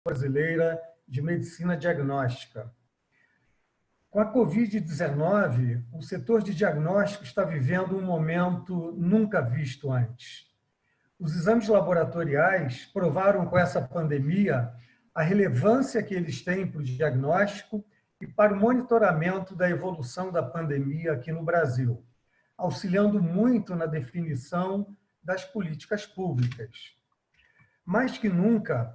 Brasileira de Medicina Diagnóstica. Com a Covid-19, o setor de diagnóstico está vivendo um momento nunca visto antes. Os exames laboratoriais provaram com essa pandemia a relevância que eles têm para o diagnóstico e para o monitoramento da evolução da pandemia aqui no Brasil, auxiliando muito na definição das políticas públicas. Mais que nunca,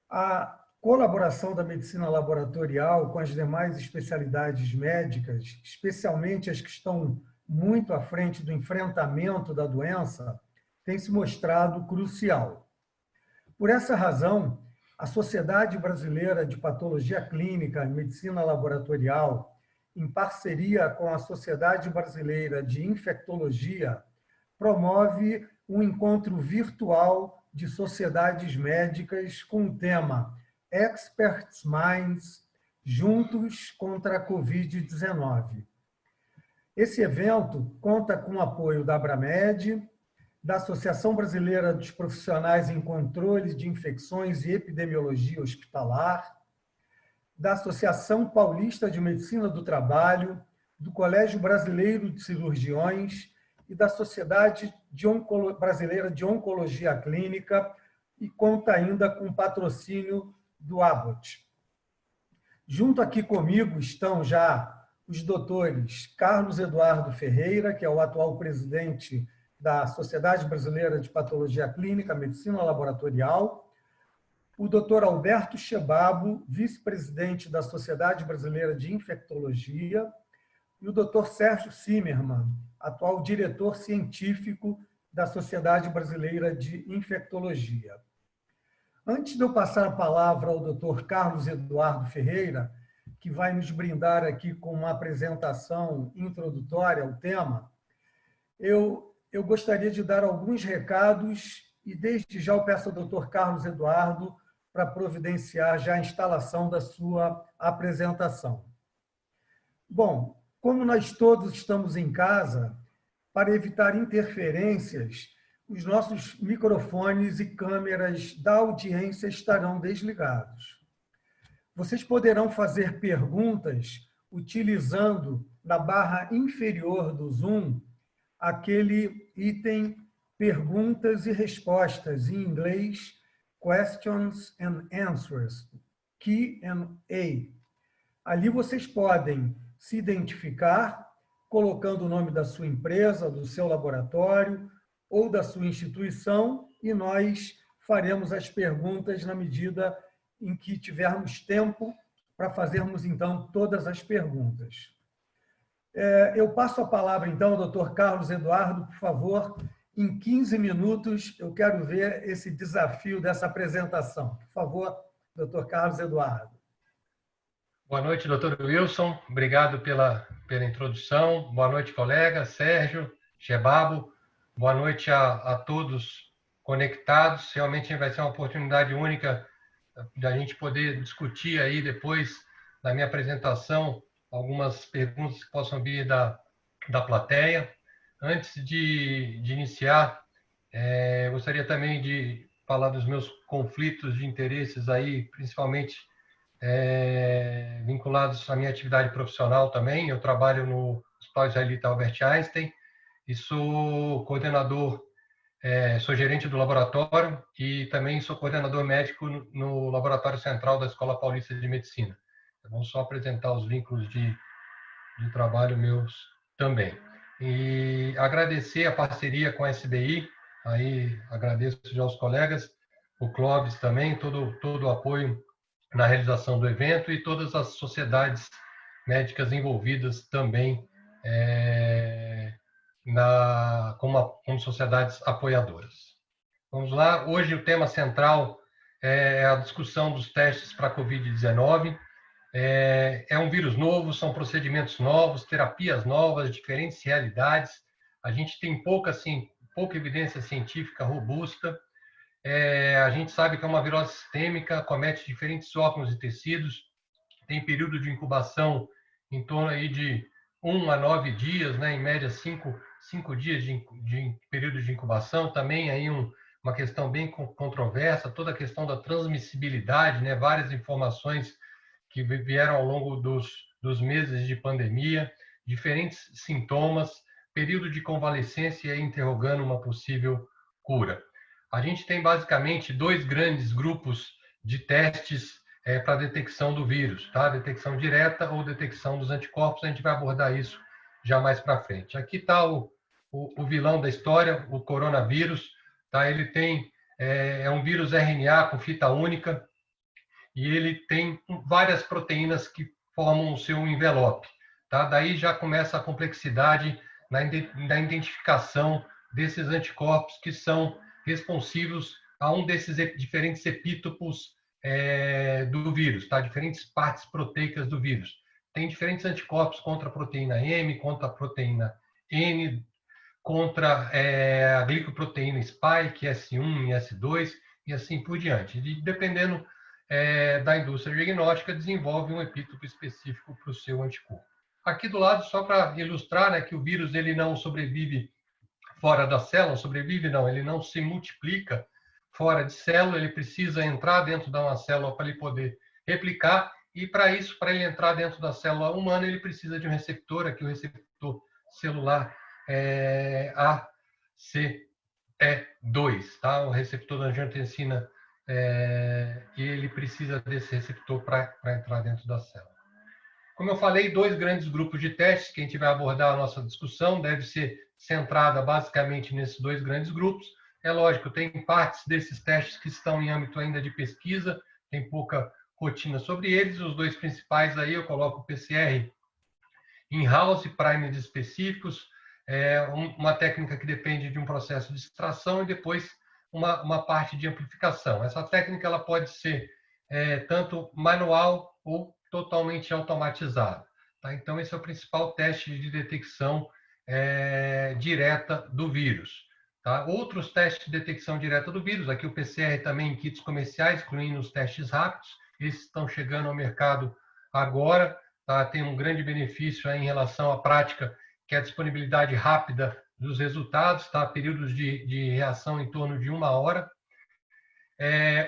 a colaboração da medicina laboratorial com as demais especialidades médicas, especialmente as que estão muito à frente do enfrentamento da doença, tem se mostrado crucial. Por essa razão, a Sociedade Brasileira de Patologia Clínica e Medicina Laboratorial, em parceria com a Sociedade Brasileira de Infectologia, promove um encontro virtual de sociedades médicas com o tema Experts Minds, Juntos contra a Covid-19. Esse evento conta com o apoio da Abramed, da Associação Brasileira dos Profissionais em Controle de Infecções e Epidemiologia Hospitalar, da Associação Paulista de Medicina do Trabalho, do Colégio Brasileiro de Cirurgiões e da Sociedade Brasileira de Oncologia Clínica, e conta ainda com patrocínio do Abbott. Junto aqui comigo estão já os doutores Carlos Eduardo Ferreira, que é o atual presidente da Sociedade Brasileira de Patologia Clínica, Medicina Laboratorial, o doutor Alberto Chebabo, vice-presidente da Sociedade Brasileira de Infectologia, e o doutor Sérgio Zimmermann, atual diretor científico da Sociedade Brasileira de Infectologia. Antes de eu passar a palavra ao doutor Carlos Eduardo Ferreira, que vai nos brindar aqui com uma apresentação introdutória ao tema, eu gostaria de dar alguns recados e desde já eu peço ao doutor Carlos Eduardo para providenciar já a instalação da sua apresentação. Bom, como nós todos estamos em casa, para evitar interferências, os nossos microfones e câmeras da audiência estarão desligados. Vocês poderão fazer perguntas utilizando na barra inferior do Zoom aquele item Perguntas e Respostas, em inglês, Questions and Answers, Q&A. Ali vocês podem se identificar, colocando o nome da sua empresa, do seu laboratório ou da sua instituição, e nós faremos as perguntas na medida em que tivermos tempo para fazermos, então, todas as perguntas. Eu passo a palavra, então, ao doutor Carlos Eduardo, por favor. Em 15 minutos, eu quero ver esse desafio dessa apresentação. Por favor, doutor Carlos Eduardo. Boa noite, doutor Wilson. Obrigado pela introdução. Boa noite, colega Sérgio, Chebabo. Boa noite a todos conectados. Realmente vai ser uma oportunidade única da gente poder discutir aí depois da minha apresentação algumas perguntas que possam vir da plateia. Antes de iniciar, gostaria também de falar dos meus conflitos de interesses aí, principalmente vinculados à minha atividade profissional também. Eu trabalho no Hospital Israelita Albert Einstein e sou coordenador, sou gerente do laboratório e também sou coordenador médico no Laboratório Central da Escola Paulista de Medicina. Vamos só apresentar os vínculos de trabalho meus também. E agradecer a parceria com a SBI, aí agradeço já aos colegas, o Clóvis também, todo o apoio na realização do evento e todas as sociedades médicas envolvidas também como sociedades apoiadoras. Vamos lá, hoje o tema central é a discussão dos testes para a Covid-19. É um vírus novo, são procedimentos novos, terapias novas, diferentes realidades. A gente tem pouca evidência científica robusta. A gente sabe que é uma virose sistêmica, comete diferentes órgãos e tecidos, tem período de incubação em torno aí de 1 a 9 dias, né? Em média 5 dias de período de incubação, também aí uma questão bem controversa, toda a questão da transmissibilidade, né? Várias informações que vieram ao longo dos meses de pandemia, diferentes sintomas, período de convalescência interrogando uma possível cura. A gente tem basicamente 2 grandes grupos de testes para detecção do vírus, tá? Detecção direta ou detecção dos anticorpos, a gente vai abordar isso já mais para frente. Aqui está o vilão da história, o coronavírus, tá? Ele é um vírus RNA com fita única e ele tem várias proteínas que formam o seu envelope, tá? Daí já começa a complexidade na identificação desses anticorpos que são responsivos a um desses diferentes epítopos do vírus, tá? Diferentes partes proteicas do vírus. Tem diferentes anticorpos contra a proteína M, contra a proteína N, contra a glicoproteína spike, S1 e S2, e assim por diante. E dependendo da indústria diagnóstica, desenvolve um epítopo específico para o seu anticorpo. Aqui do lado, só para ilustrar, né, que o vírus ele não sobrevive fora da célula, ele não se multiplica fora de célula, ele precisa entrar dentro de uma célula para ele poder replicar, e para isso, para ele entrar dentro da célula humana, ele precisa de um receptor, aqui o receptor celular ACE2, tá? O receptor da angiotensina, ele precisa desse receptor para entrar dentro da célula. Como eu falei, 2 grandes grupos de testes que a gente vai abordar a nossa discussão, deve ser centrada basicamente nesses 2 grandes grupos. É lógico, tem partes desses testes que estão em âmbito ainda de pesquisa, tem pouca rotina sobre eles. Os 2 principais aí eu coloco o PCR in-house, primers específicos, uma técnica que depende de um processo de extração e depois uma parte de amplificação. Essa técnica ela pode ser tanto manual ou totalmente automatizada. Tá? Então, esse é o principal teste de detecção direta do vírus. Tá? Outros testes de detecção direta do vírus, aqui o PCR também em kits comerciais, incluindo os testes rápidos, esses estão chegando ao mercado agora. Tá? Tem um grande benefício em relação à prática, que é a disponibilidade rápida dos resultados, tá? Períodos de reação em torno de 1 hora.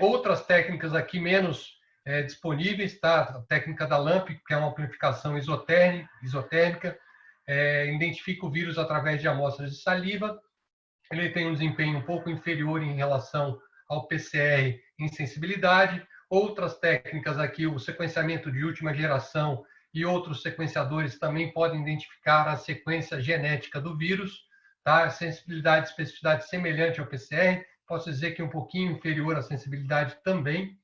Outras técnicas aqui menos disponíveis, tá? A técnica da LAMP, que é uma amplificação isotérmica, identifica o vírus através de amostras de saliva. Ele tem um desempenho um pouco inferior em relação ao PCR em sensibilidade. Outras técnicas aqui, o sequenciamento de última geração e outros sequenciadores também podem identificar a sequência genética do vírus, tá? Sensibilidade e especificidade semelhante ao PCR, posso dizer que um pouquinho inferior à sensibilidade também.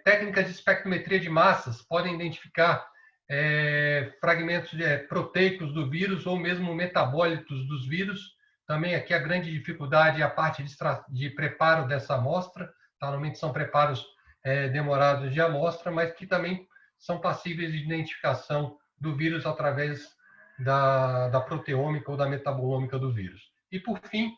Técnicas de espectrometria de massas podem identificar fragmentos proteicos do vírus ou mesmo metabólitos dos vírus. Também aqui a grande dificuldade é a parte de preparo dessa amostra. Tá? Normalmente são preparos demorados de amostra, mas que também são passíveis de identificação do vírus através da proteômica ou da metabolômica do vírus. E, por fim,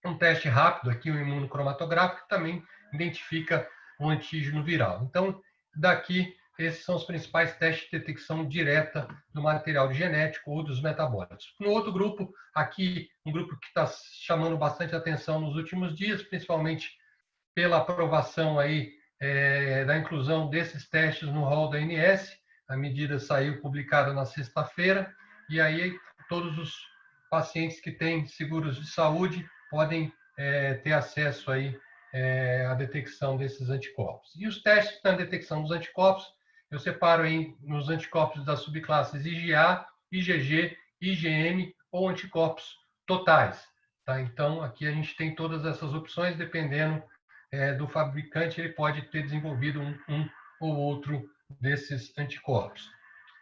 um teste rápido, aqui o imunocromatográfico, que também identifica o antígeno viral. Então, daqui, esses são os principais testes de detecção direta do material genético ou dos metabólitos. No outro grupo, aqui, um grupo que está chamando bastante atenção nos últimos dias, principalmente pela aprovação aí, da inclusão desses testes no rol da ANS. A medida saiu publicada na sexta-feira, e aí todos os pacientes que têm seguros de saúde podem ter acesso aí à detecção desses anticorpos. E os testes na detecção dos anticorpos, eu separo nos anticorpos das subclasses IgA, IgG, IgM ou anticorpos totais. Tá? Então, aqui a gente tem todas essas opções, dependendo do fabricante, ele pode ter desenvolvido um ou outro desses anticorpos.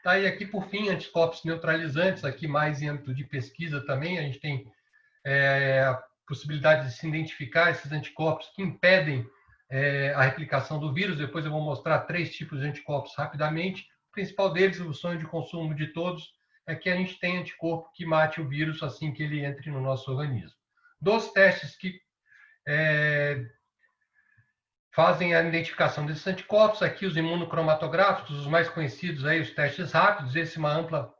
Tá? E aqui, por fim, anticorpos neutralizantes, aqui mais em âmbito de pesquisa também, a gente tem a possibilidade de se identificar esses anticorpos que impedem a replicação do vírus. Depois eu vou mostrar 3 tipos de anticorpos rapidamente. O principal deles, o sonho de consumo de todos, é que a gente tem anticorpo que mate o vírus assim que ele entre no nosso organismo. Dos testes que fazem a identificação desses anticorpos, aqui os imunocromatográficos, os mais conhecidos aí, os testes rápidos, esse é uma ampla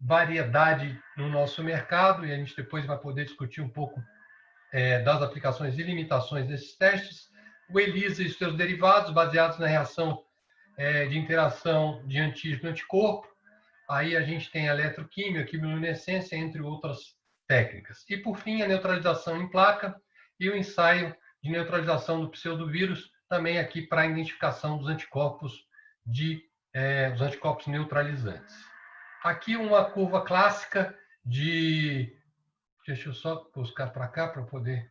variedade no nosso mercado, e a gente depois vai poder discutir um pouco das aplicações e limitações desses testes, o ELISA e os seus derivados, baseados na reação de interação de antígeno e anticorpo. Aí a gente tem a eletroquímica, a quimiluminescência, entre outras técnicas. E, por fim, a neutralização em placa e o ensaio de neutralização do pseudovírus, também aqui para a identificação dos anticorpos, os anticorpos neutralizantes. Aqui uma curva clássica de... Deixa eu só buscar para cá para poder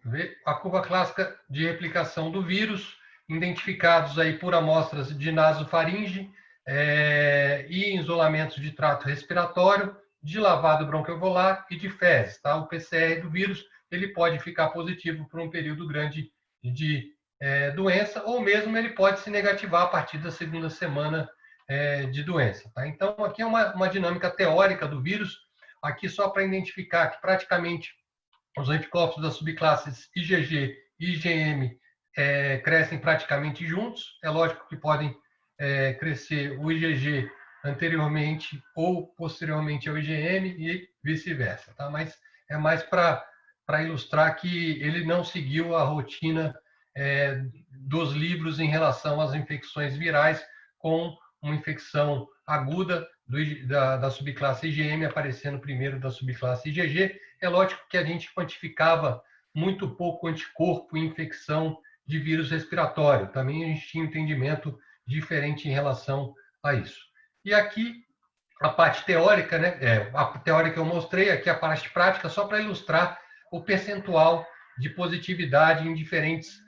ver. A curva clássica de replicação do vírus, identificados aí por amostras de nasofaringe e em isolamentos de trato respiratório, de lavado bronquioalveolar e de fezes. Tá? O PCR do vírus ele pode ficar positivo por um período grande de doença, ou mesmo ele pode se negativar a partir da segunda semana de doença. Tá? Então, aqui é uma dinâmica teórica do vírus, aqui só para identificar que praticamente os anticorpos das subclasses IgG e IgM crescem praticamente juntos. É lógico que podem crescer o IgG anteriormente ou posteriormente ao IgM e vice-versa. Tá? Mas é mais para ilustrar que ele não seguiu a rotina dos livros em relação às infecções virais, com uma infecção aguda da subclasse IgM aparecendo primeiro da subclasse IgG. É lógico que a gente quantificava muito pouco anticorpo em infecção de vírus respiratório. Também a gente tinha um entendimento diferente em relação a isso. E aqui a parte teórica, né? A teórica eu mostrei, aqui a parte prática, só para ilustrar o percentual de positividade em diferentes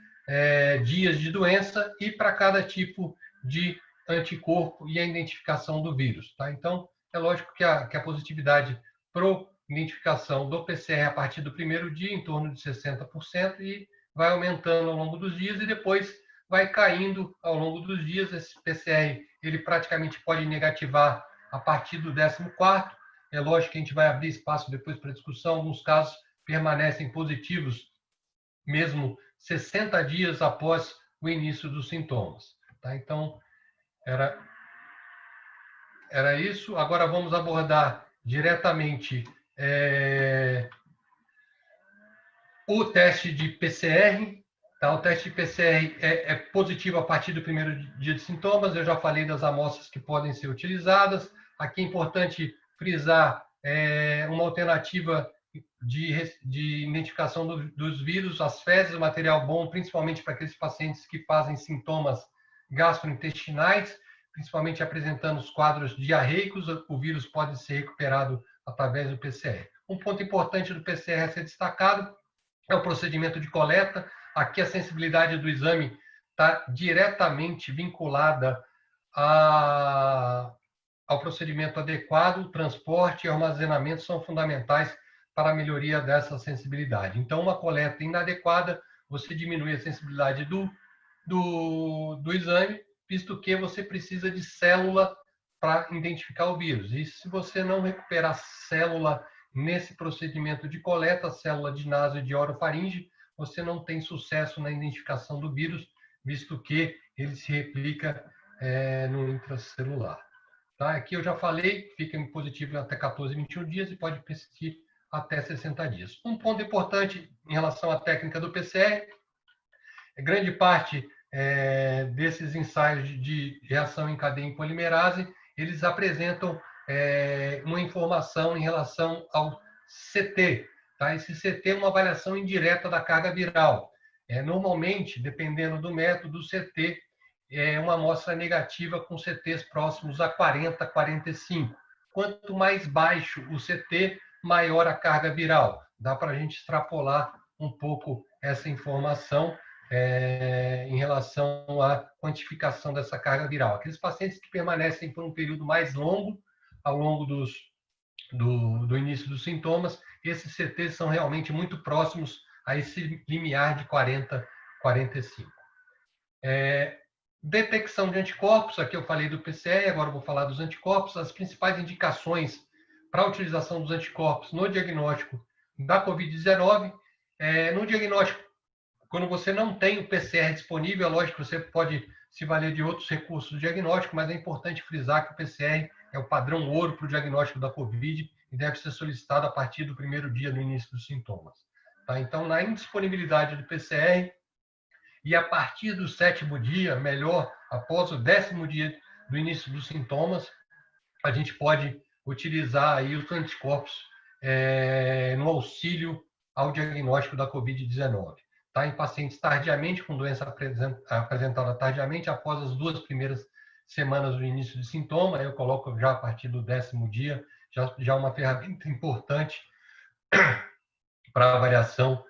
dias de doença e para cada tipo de anticorpo e a identificação do vírus. Tá? Então, é lógico que a positividade para identificação do PCR a partir do primeiro dia, em torno de 60%, e vai aumentando ao longo dos dias e depois vai caindo ao longo dos dias. Esse PCR ele praticamente pode negativar a partir do 14º. É lógico que a gente vai abrir espaço depois para discussão. Alguns casos permanecem positivos mesmo 60 dias após o início dos sintomas. Tá? Então, era isso. Agora vamos abordar diretamente o teste de PCR. Tá? O teste de PCR é positivo a partir do primeiro dia de sintomas. Eu já falei das amostras que podem ser utilizadas. Aqui é importante frisar uma alternativa de identificação dos vírus, as fezes, material bom, principalmente para aqueles pacientes que fazem sintomas gastrointestinais, principalmente apresentando os quadros diarreicos. O vírus pode ser recuperado através do PCR. Um ponto importante do PCR a ser destacado é o procedimento de coleta. Aqui a sensibilidade do exame está diretamente vinculada ao procedimento adequado. O transporte e armazenamento são fundamentais para a melhoria dessa sensibilidade. Então, uma coleta inadequada, você diminui a sensibilidade do exame, visto que você precisa de célula para identificar o vírus. E se você não recuperar célula nesse procedimento de coleta, célula de naso e de orofaringe, você não tem sucesso na identificação do vírus, visto que ele se replica no intracelular. Tá? Aqui eu já falei, fica positivo até 14, 21 dias e pode persistir até 60 dias. Um ponto importante em relação à técnica do PCR, grande parte desses ensaios de reação em cadeia em polimerase, eles apresentam uma informação em relação ao CT. Tá? Esse CT é uma avaliação indireta da carga viral. Normalmente, dependendo do método, o CT é uma amostra negativa com CTs próximos a 40, 45. Quanto mais baixo o CT, maior a carga viral. Dá para a gente extrapolar um pouco essa informação em relação à quantificação dessa carga viral. Aqueles pacientes que permanecem por um período mais longo, ao longo do início dos sintomas, esses CTs são realmente muito próximos a esse limiar de 40, 45. Detecção de anticorpos, aqui eu falei do PCR, agora eu vou falar dos anticorpos. As principais indicações para a utilização dos anticorpos no diagnóstico da COVID-19. No diagnóstico, quando você não tem o PCR disponível, é lógico que você pode se valer de outros recursos do diagnóstico, mas é importante frisar que o PCR é o padrão ouro para o diagnóstico da COVID e deve ser solicitado a partir do primeiro dia do início dos sintomas. Tá? Então, na indisponibilidade do PCR, e a partir do 7º dia, melhor, após o 10º dia do início dos sintomas, a gente pode utilizar aí os anticorpos no auxílio ao diagnóstico da COVID-19. Tá? Em pacientes tardiamente, com doença apresentada tardiamente, após as 2 primeiras semanas do início de sintoma, eu coloco já a partir do 10º dia, já uma ferramenta importante para a avaliação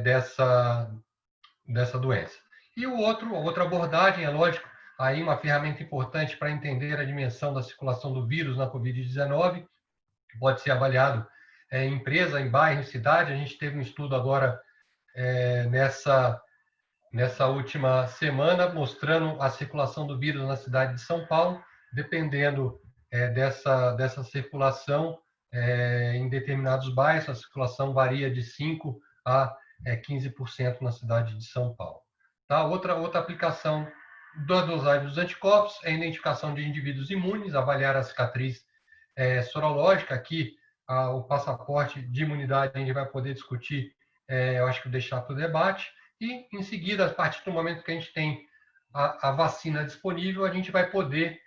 dessa doença. E outra abordagem, é lógico, aí uma ferramenta importante para entender a dimensão da circulação do vírus na COVID-19, que pode ser avaliado em empresa, em bairro, em cidade. A gente teve um estudo agora nessa última semana, mostrando a circulação do vírus na cidade de São Paulo. Dependendo dessa circulação, em determinados bairros, a circulação varia de 5% a 15% na cidade de São Paulo. Tá? Outra aplicação da dosagem dos anticorpos é a identificação de indivíduos imunes, avaliar a cicatriz sorológica. Aqui, o passaporte de imunidade a gente vai poder discutir, eu acho que deixar para o debate. E, em seguida, a partir do momento que a gente tem a vacina disponível, a gente vai poder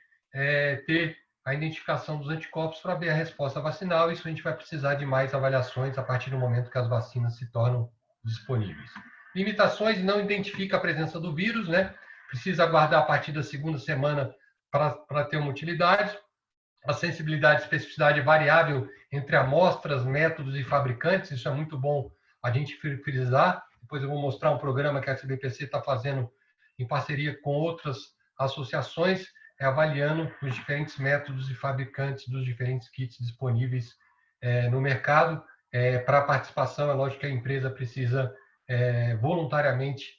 ter a identificação dos anticorpos para ver a resposta vacinal. Isso a gente vai precisar de mais avaliações a partir do momento que as vacinas se tornam disponíveis. Limitações: não identifica a presença do vírus, né? Precisa aguardar a partir da 2ª semana para ter uma utilidade. A sensibilidade e especificidade é variável entre amostras, métodos e fabricantes. Isso é muito bom a gente frisar. Depois eu vou mostrar um programa que a SBPC está fazendo em parceria com outras associações, avaliando os diferentes métodos e fabricantes dos diferentes kits disponíveis no mercado. Para a participação, é lógico que a empresa precisa voluntariamente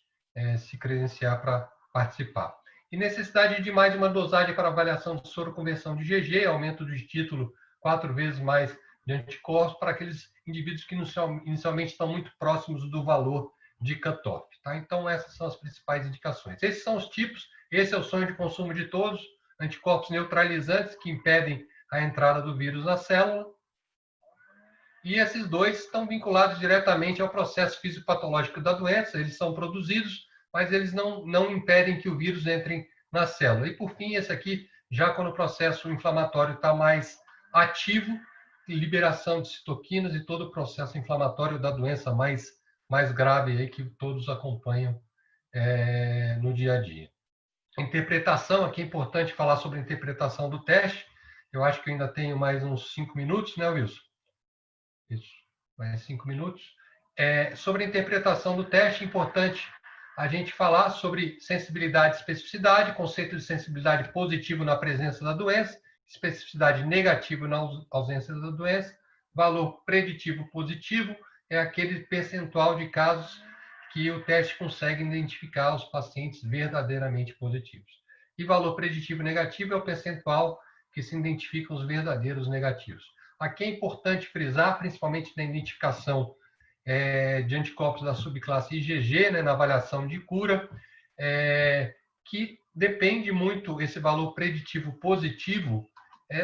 se credenciar para participar. E necessidade de mais uma dosagem para avaliação de soroconversão de IgG, aumento de título 4 vezes mais de anticorpos para aqueles indivíduos que inicialmente estão muito próximos do valor de cutoff. Tá? Então, essas são as principais indicações. Esses são os tipos, esse é o sonho de consumo de todos: anticorpos neutralizantes que impedem a entrada do vírus na célula. E esses dois estão vinculados diretamente ao processo fisiopatológico da doença. Eles são produzidos, mas eles não impedem que o vírus entre na célula. E, por fim, esse aqui, já quando o processo inflamatório está mais ativo, liberação de citoquinas e todo o processo inflamatório da doença mais grave aí que todos acompanham no dia a dia. Interpretação: aqui é importante falar sobre a interpretação do teste. Eu acho que eu ainda tenho mais uns 5 minutos, né, Wilson? Isso, mais 5 minutos. Sobre a interpretação do teste, é importante a gente falar sobre sensibilidade e especificidade, conceito de sensibilidade positivo na presença da doença, especificidade negativa na ausência da doença. Valor preditivo positivo é aquele percentual de casos que o teste consegue identificar os pacientes verdadeiramente positivos. E valor preditivo negativo é o percentual que se identifica os verdadeiros negativos. Aqui é importante frisar, principalmente na identificação de anticorpos da subclasse IgG, né, na avaliação de cura, que depende muito, esse valor preditivo positivo,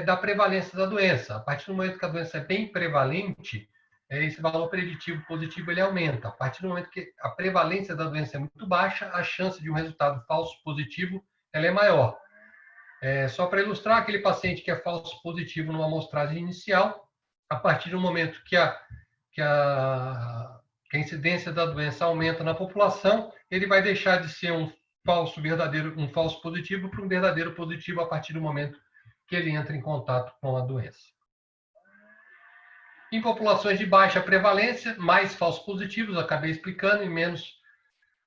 da prevalência da doença. A partir do momento que a doença é bem prevalente, esse valor preditivo positivo ele aumenta. A partir do momento que a prevalência da doença é muito baixa, a chance de um resultado falso positivo ela é maior. Só para ilustrar, aquele paciente que é falso positivo numa amostragem inicial, a partir do momento que a incidência da doença aumenta na população, ele vai deixar de ser um falso positivo para um verdadeiro positivo a partir do momento que ele entra em contato com a doença. Em populações de baixa prevalência, mais falsos positivos, acabei explicando, e menos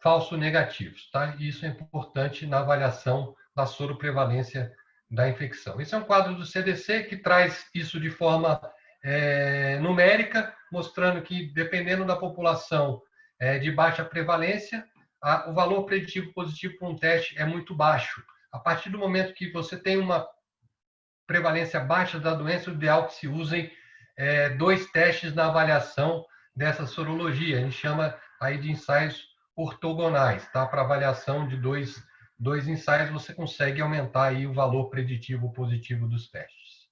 falsos negativos. Tá? Isso é importante na avaliação da soroprevalência da infecção. Esse é um quadro do CDC que traz isso de forma numérica, mostrando que, dependendo da população de baixa prevalência, o valor preditivo positivo para um teste é muito baixo. A partir do momento que você tem uma prevalência baixa da doença, o ideal é que se usem 2 testes na avaliação dessa sorologia. A gente chama aí de ensaios ortogonais, tá? Para avaliação de dois ensaios, você consegue aumentar aí o valor preditivo positivo dos testes.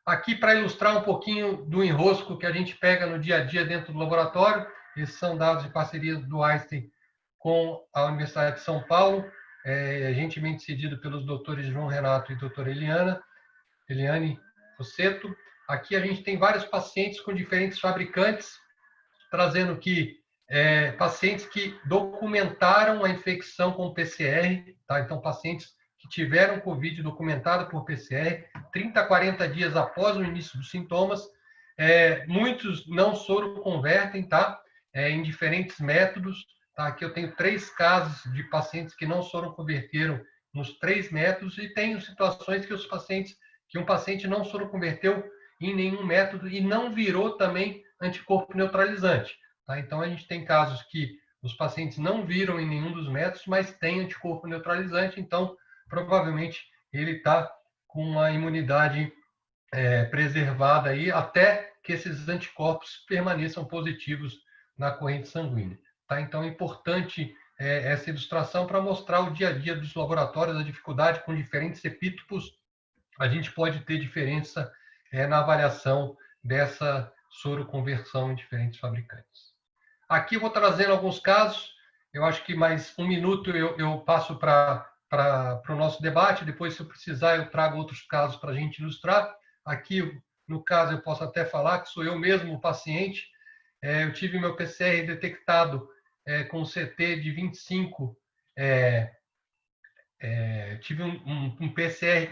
Aqui, para ilustrar um pouquinho do enrosco que a gente pega no dia a dia dentro do laboratório, Esses são dados de parceria do Einstein com a Universidade de São Paulo, gentilmente cedido pelos doutores João Renato e doutora Eliane Rosseto. Aqui a gente tem vários pacientes com diferentes fabricantes, trazendo que pacientes que documentaram a infecção com PCR, tá? Então, pacientes que tiveram Covid documentado por PCR, 30 a 40 dias após o início dos sintomas. Muitos não soroconvertem, tá? Em diferentes métodos. Tá? Aqui eu tenho 3 casos de pacientes que não soroconverteram nos 3 métodos e tenho situações que um paciente não soroconverteu em nenhum método e não virou também anticorpo neutralizante. Tá? Então, a gente tem casos que os pacientes não viram em nenhum dos métodos, mas tem anticorpo neutralizante, então, provavelmente, ele está com uma imunidade preservada aí, até que esses anticorpos permaneçam positivos na corrente sanguínea. Tá? Então, é importante essa ilustração para mostrar o dia a dia dos laboratórios, a dificuldade com diferentes epítopos. A gente pode ter diferença na avaliação dessa soroconversão em diferentes fabricantes. Aqui eu vou trazendo alguns casos. Eu acho que mais 1 minuto eu passo para o nosso debate. Depois, se eu precisar, eu trago outros casos para a gente ilustrar. Aqui, no caso, eu posso até falar que sou eu mesmo o paciente. Eu tive meu PCR detectado com CT de 25. Tive um PCR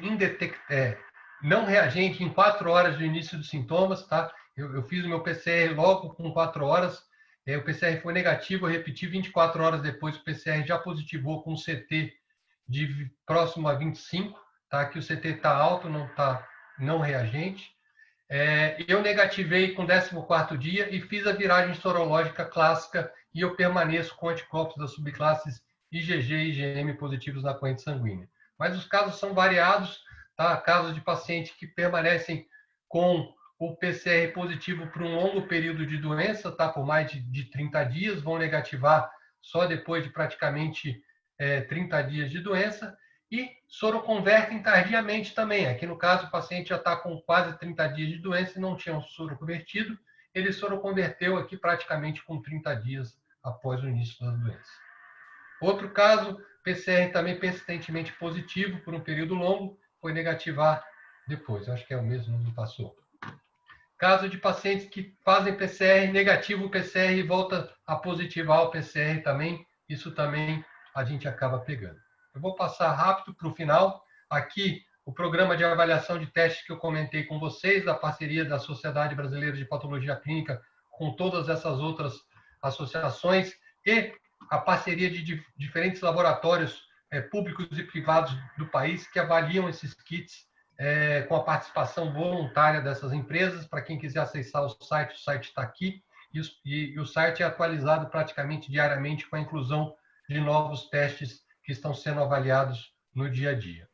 não reagente em 4 horas do início dos sintomas. Tá? Eu fiz o meu PCR logo com 4 horas. O PCR foi negativo, eu repeti 24 horas depois, o PCR já positivou com CT de próximo a 25, tá? Que o CT está alto, não está não reagente. Eu negativei com o 14º dia e fiz a viragem sorológica clássica e eu permaneço com anticorpos das subclasses IgG e IgM positivos na corrente sanguínea. Mas os casos são variados, tá? Casos de pacientes que permanecem com o PCR positivo por um longo período de doença, tá? Por mais de 30 dias, vão negativar só depois de praticamente 30 dias de doença, e soroconvertem tardiamente também. Aqui no caso, o paciente já está com quase 30 dias de doença e não tinha um soroconvertido, ele soroconverteu aqui praticamente com 30 dias após o início da doença. Outro caso, PCR também persistentemente positivo por um período longo, foi negativar depois. Acho que é o mesmo, não passou. Caso de pacientes que fazem PCR, negativo o PCR e volta a positivar o PCR também, isso também a gente acaba pegando. Eu vou passar rápido para o final. Aqui, o programa de avaliação de testes que eu comentei com vocês, da parceria da Sociedade Brasileira de Patologia Clínica com todas essas outras associações e a parceria de diferentes laboratórios públicos e privados do país que avaliam esses kits com a participação voluntária dessas empresas. Para quem quiser acessar o site está aqui, e o site é atualizado praticamente diariamente com a inclusão de novos testes que estão sendo avaliados no dia a dia.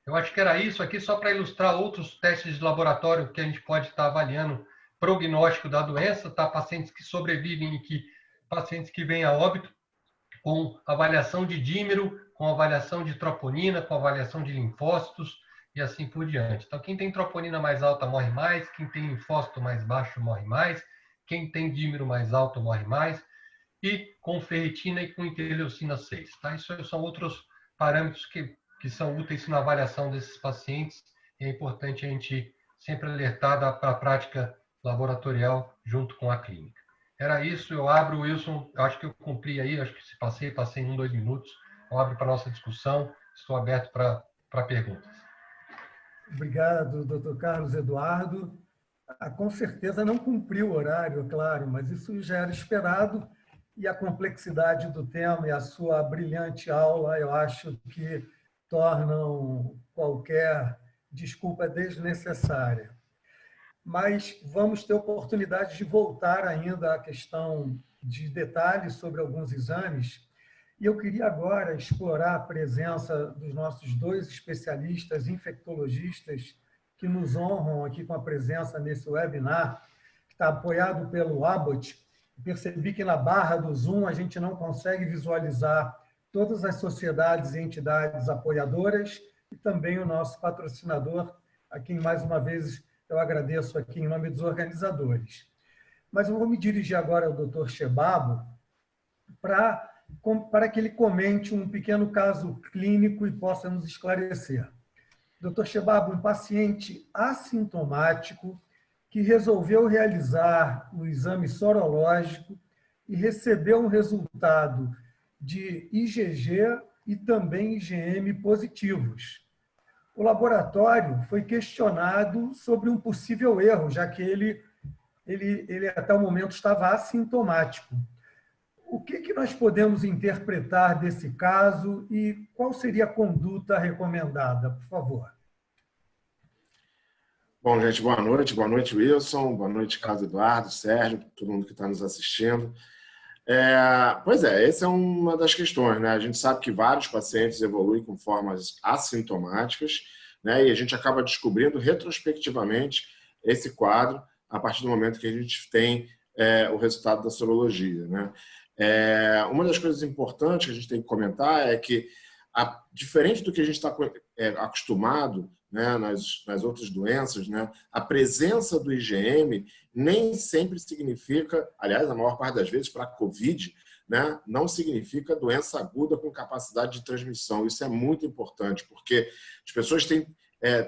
Eu acho que era isso aqui, só para ilustrar outros testes de laboratório que a gente pode estar avaliando prognóstico da doença, tá? Pacientes que sobrevivem e pacientes que vêm a óbito, com avaliação de dímero, com avaliação de troponina, com avaliação de linfócitos e assim por diante. Então, quem tem troponina mais alta morre mais, quem tem linfócito mais baixo morre mais, quem tem dímero mais alto morre mais, e com ferritina e com interleucina 6. Tá? Isso são outros parâmetros que são úteis na avaliação desses pacientes, e é importante a gente sempre alertar para a prática laboratorial junto com a clínica. Era isso, eu abro, Wilson, eu acho que eu cumpri aí, acho que se passei em 1, 2 minutos, eu abro para a nossa discussão, estou aberto para perguntas. Obrigado, doutor Carlos Eduardo. Com certeza não cumpriu o horário, é claro, mas isso já era esperado, e a complexidade do tema e a sua brilhante aula, eu acho que tornam qualquer desculpa desnecessária. Mas vamos ter oportunidade de voltar ainda à questão de detalhes sobre alguns exames. E eu queria agora explorar a presença dos nossos 2 especialistas infectologistas que nos honram aqui com a presença nesse webinar, que está apoiado pelo Abbott. Percebi que na barra do Zoom a gente não consegue visualizar todas as sociedades e entidades apoiadoras e também o nosso patrocinador, a quem mais uma vez eu agradeço aqui em nome dos organizadores. mas eu vou me dirigir agora ao Dr. Chebabo para que ele comente um pequeno caso clínico e possa nos esclarecer. Dr. Chebabo, um paciente assintomático que resolveu realizar o exame sorológico e recebeu um resultado de IgG e também IgM positivos. O laboratório foi questionado sobre um possível erro, já que ele até o momento estava assintomático. O que nós podemos interpretar desse caso e qual seria a conduta recomendada, por favor? Bom, gente, boa noite, Wilson, boa noite, Carlos Eduardo, Sérgio, todo mundo que está nos assistindo. Pois é, essa é uma das questões, né? A gente sabe que vários pacientes evoluem com formas assintomáticas, né? E a gente acaba descobrindo retrospectivamente esse quadro a partir do momento que a gente tem o resultado da sorologia, né? Uma das coisas importantes que a gente tem que comentar é que, diferente do que a gente está acostumado, né, nas outras doenças, né, a presença do IgM nem sempre significa, aliás, a maior parte das vezes, para a COVID, né, não significa doença aguda com capacidade de transmissão. Isso é muito importante, porque as pessoas têm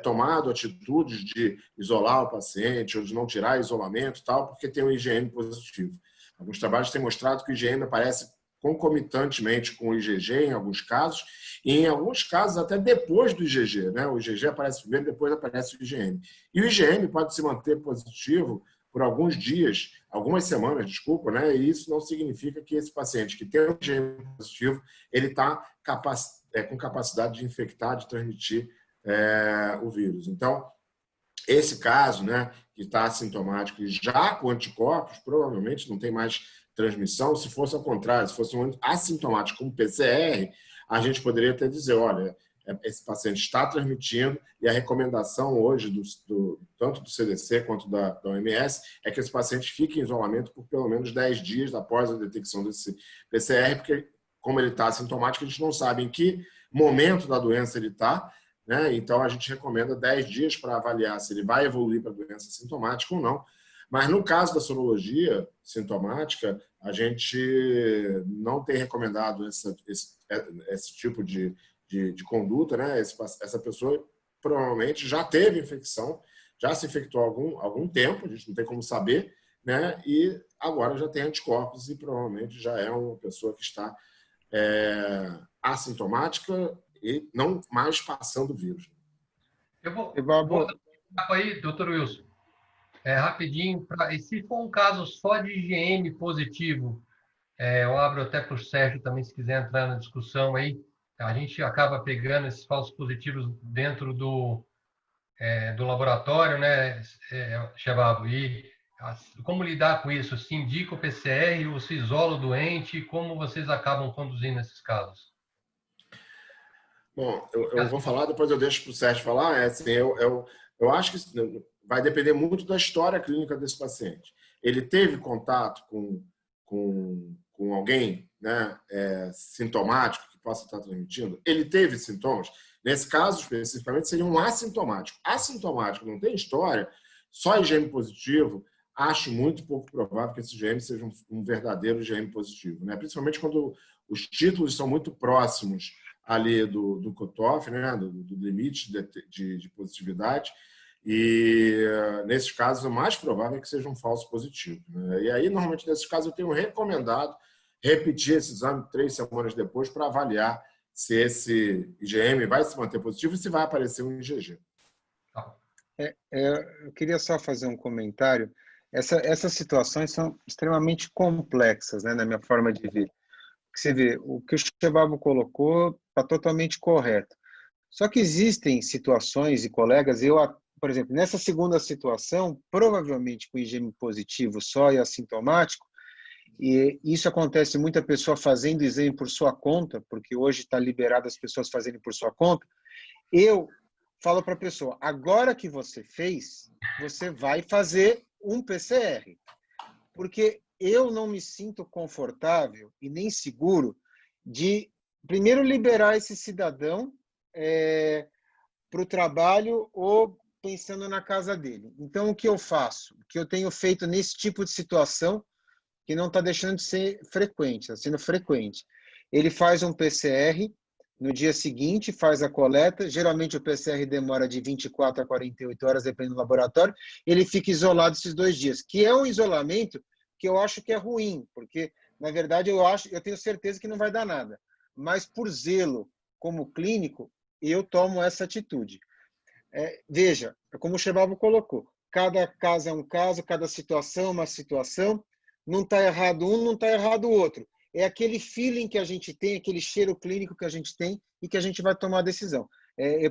tomado atitudes de isolar o paciente ou de não tirar isolamento, tal, porque tem um IgM positivo. Alguns trabalhos têm mostrado que o IgM aparece concomitantemente com o IgG em alguns casos, e em alguns casos até depois do IgG, né? O IgG aparece primeiro, depois aparece o IgM. E o IgM pode se manter positivo por alguns dias, algumas semanas, desculpa, né? E isso não significa que esse paciente que tem um IgM positivo, ele está com capacidade de infectar, de transmitir o vírus. Então, esse caso, né, que está assintomático e já com anticorpos, provavelmente não tem mais transmissão. Se fosse ao contrário, se fosse um assintomático como PCR, a gente poderia até dizer, olha, esse paciente está transmitindo e a recomendação hoje, tanto do CDC quanto da OMS, é que esse paciente fique em isolamento por pelo menos 10 dias após a detecção desse PCR, porque como ele está assintomático, a gente não sabe em que momento da doença ele está, né? Então, a gente recomenda 10 dias para avaliar se ele vai evoluir para a doença sintomática ou não. Mas, no caso da sorologia sintomática, a gente não tem recomendado esse tipo de conduta, né? Essa pessoa provavelmente já teve infecção, já se infectou há algum tempo, a gente não tem como saber, né? E agora já tem anticorpos e provavelmente já é uma pessoa que está assintomática e não mais passando o vírus. Eu vou dar aí, doutor Wilson, rapidinho. E se for um caso só de IgM positivo, eu abro até para o Sérgio também, se quiser entrar na discussão aí. A gente acaba pegando esses falsos positivos dentro do laboratório, né, Chebabo? E como lidar com isso? Se indica o PCR ou se isola o doente? Como vocês acabam conduzindo esses casos? Bom, eu vou falar, depois eu deixo para o Sérgio falar. Assim, eu acho que vai depender muito da história clínica desse paciente. Ele teve contato com alguém, né, sintomático que possa estar transmitindo? Ele teve sintomas? Nesse caso, especificamente, seria um assintomático. Assintomático, não tem história, só IgM positivo, acho muito pouco provável que esse IgM seja um verdadeiro IgM positivo, né? Principalmente quando os títulos são muito próximos ali do cutoff, né, do limite de positividade, e nesses casos o mais provável é que seja um falso positivo, né? E aí, normalmente, nesses casos, eu tenho recomendado repetir esse exame 3 semanas depois para avaliar se esse IgM vai se manter positivo e se vai aparecer um IgG. Eu queria só fazer um comentário. Essas situações são extremamente complexas, né, na minha forma de ver. Você vê, o que o Chebabo colocou está totalmente correto. Só que existem situações, e colegas, por exemplo, nessa segunda situação, provavelmente com IgM positivo só e assintomático, e isso acontece muita pessoa fazendo exame por sua conta, porque hoje está liberado as pessoas fazerem por sua conta. Eu falo para a pessoa, agora que você fez, você vai fazer um PCR, porque eu não me sinto confortável e nem seguro de, primeiro, liberar esse cidadão para o trabalho ou pensando na casa dele. Então, o que eu faço? O que eu tenho feito nesse tipo de situação, que não está deixando de ser frequente, está sendo frequente. Ele faz um PCR, no dia seguinte faz a coleta, geralmente o PCR demora de 24 a 48 horas, dependendo do laboratório, ele fica isolado esses 2 dias, que é um isolamento que eu acho que é ruim, porque, na verdade, eu tenho certeza que não vai dar nada. Mas, por zelo como clínico, eu tomo essa atitude. Veja, como o Chebabo colocou, cada caso é um caso, cada situação é uma situação, não está errado um, não está errado o outro. É aquele feeling que a gente tem, aquele cheiro clínico que a gente tem e que a gente vai tomar a decisão.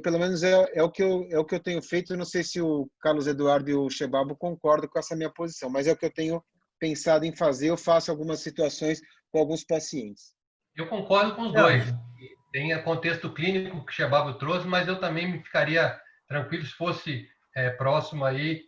Pelo menos é o que eu tenho feito. Eu não sei se o Carlos Eduardo e o Chebabo concordam com essa minha posição, mas é o que eu tenho pensado em fazer. Eu faço algumas situações com alguns pacientes. Eu concordo com os dois. Tem o contexto clínico que o Chebabo trouxe, mas eu também me ficaria tranquilo se fosse próximo aí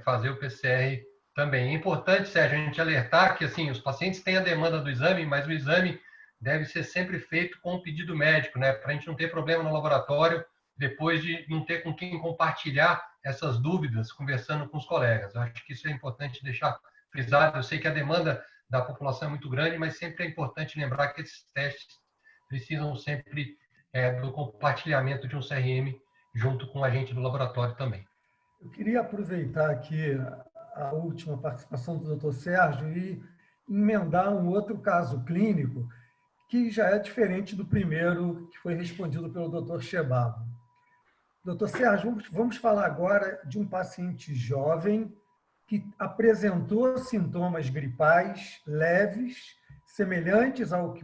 fazer o PCR também. É importante, Sérgio, a gente alertar que assim, os pacientes têm a demanda do exame, mas o exame deve ser sempre feito com um pedido médico, né? Para a gente não ter problema no laboratório, depois de não ter com quem compartilhar essas dúvidas, conversando com os colegas. Eu acho que isso é importante deixar frisado. Eu sei que a demanda da população é muito grande, mas sempre é importante lembrar que esses testes precisam sempre do compartilhamento de um CRM junto com o agente do laboratório também. Eu queria aproveitar aqui a última participação do Dr. Sérgio e emendar um outro caso clínico que já é diferente do primeiro que foi respondido pelo Dr. Chebabo. Dr. Sérgio, vamos falar agora de um paciente jovem que apresentou sintomas gripais leves, semelhantes aos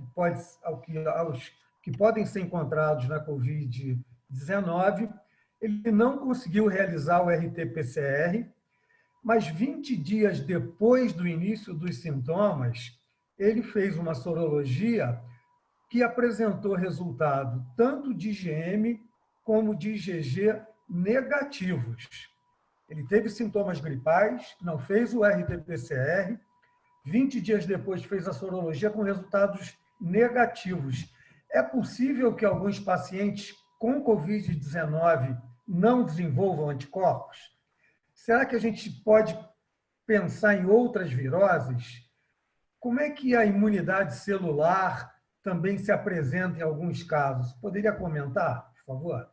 que podem ser encontrados na Covid-19. Ele não conseguiu realizar o RT-PCR, mas 20 dias depois do início dos sintomas, ele fez uma sorologia que apresentou resultado tanto de IgM como de IgG negativos. Ele teve sintomas gripais, não fez o RT-PCR, 20 dias depois fez a sorologia com resultados negativos. É possível que alguns pacientes com Covid-19 não desenvolvam anticorpos? Será que a gente pode pensar em outras viroses? Como é que a imunidade celular também se apresenta em alguns casos? Poderia comentar, por favor?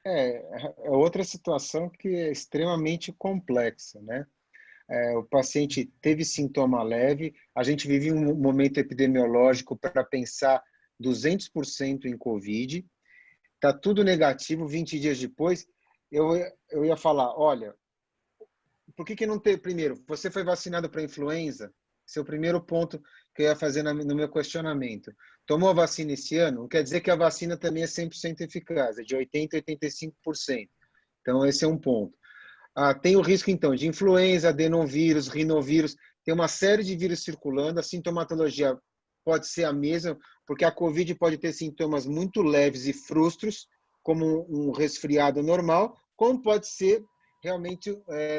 É outra situação que é extremamente complexa, né? O paciente teve sintoma leve, a gente vive um momento epidemiológico para pensar 200% em Covid, está tudo negativo, 20 dias depois, eu ia falar, olha, por que não ter, primeiro, você foi vacinado para influenza? Esse é o primeiro ponto que eu ia fazer no meu questionamento. Tomou a vacina esse ano? Não quer dizer que a vacina também é 100% eficaz, é de 80% a 85%. Então, esse é um ponto. Tem o risco, então, de influenza, adenovírus, rinovírus, tem uma série de vírus circulando, a sintomatologia pode ser a mesma, porque a Covid pode ter sintomas muito leves e frustros, como um resfriado normal, como pode ser realmente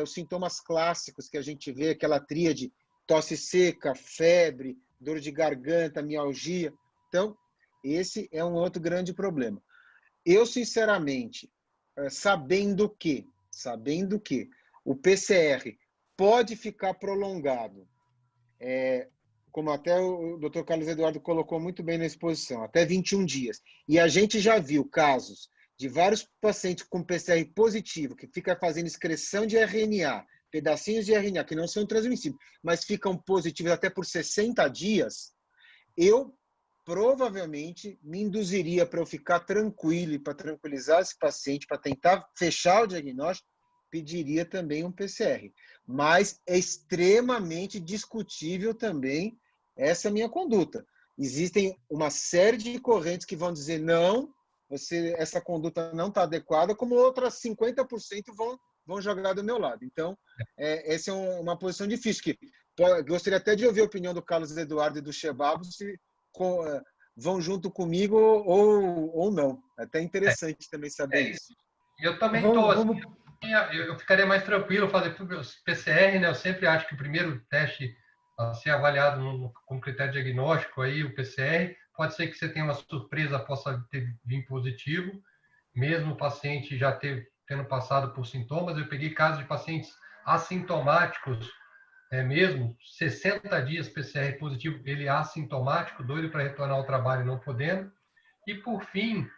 os sintomas clássicos que a gente vê, aquela tríade, tosse seca, febre, dor de garganta, mialgia. Então, esse é um outro grande problema. Eu, sinceramente, sabendo que o PCR pode ficar prolongado, como até o Dr. Carlos Eduardo colocou muito bem na exposição, até 21 dias. E a gente já viu casos de vários pacientes com PCR positivo, que fica fazendo excreção de RNA, pedacinhos de RNA, que não são transmissíveis, mas ficam positivos até por 60 dias, eu provavelmente me induziria para eu ficar tranquilo e para tranquilizar esse paciente, para tentar fechar o diagnóstico, pediria também um PCR. Mas é extremamente discutível também essa minha conduta. Existem uma série de correntes que vão dizer não, essa conduta não está adequada, como outras 50% vão jogar do meu lado. Então, essa é uma posição difícil. Gostaria até de ouvir a opinião do Carlos Eduardo e do Chebabo, se vão junto comigo ou não. É até interessante também saber isso. Eu também estou assim, eu ficaria mais tranquilo fazer PCR, né? Eu sempre acho que o primeiro teste a ser avaliado com critério diagnóstico aí, o PCR, pode ser que você tenha uma surpresa, possa vir positivo, mesmo o paciente já ter tendo passado por sintomas. Eu peguei casos de pacientes assintomáticos, mesmo 60 dias PCR positivo, ele é assintomático, doido para retornar ao trabalho e não podendo. E, por fim,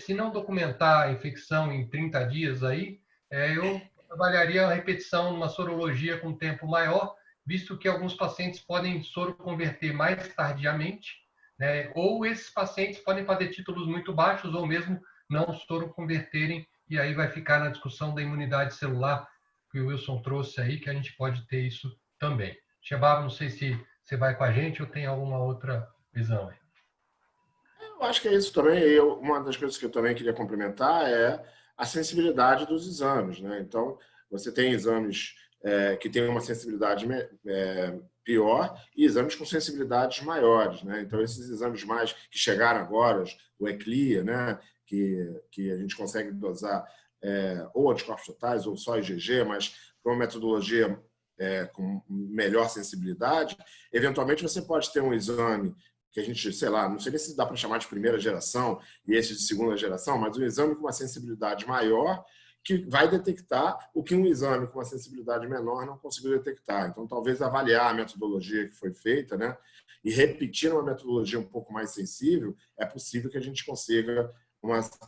se não documentar a infecção em 30 dias, aí, eu trabalharia a repetição numa sorologia com tempo maior, visto que alguns pacientes podem soroconverter mais tardiamente, né? Ou esses pacientes podem fazer títulos muito baixos ou mesmo não soroconverterem, e aí vai ficar na discussão da imunidade celular que o Wilson trouxe aí, que a gente pode ter isso também. Shebab, não sei se você vai com a gente ou tem alguma outra visão aí. Eu acho que é isso também. Uma das coisas que eu também queria complementar é a sensibilidade dos exames, né? Então, você tem exames que têm uma sensibilidade pior e exames com sensibilidades maiores, né? Então, esses exames mais que chegaram agora, o ECLIA, né? Que a gente consegue dosar ou anticorpos totais ou só IgG, mas com uma metodologia com melhor sensibilidade, eventualmente você pode ter um exame que a gente, sei lá, não sei se dá para chamar de primeira geração e esse de segunda geração, mas um exame com uma sensibilidade maior que vai detectar o que um exame com uma sensibilidade menor não conseguiu detectar. Então, talvez avaliar a metodologia que foi feita, né, e repetir uma metodologia um pouco mais sensível, é possível que a gente consiga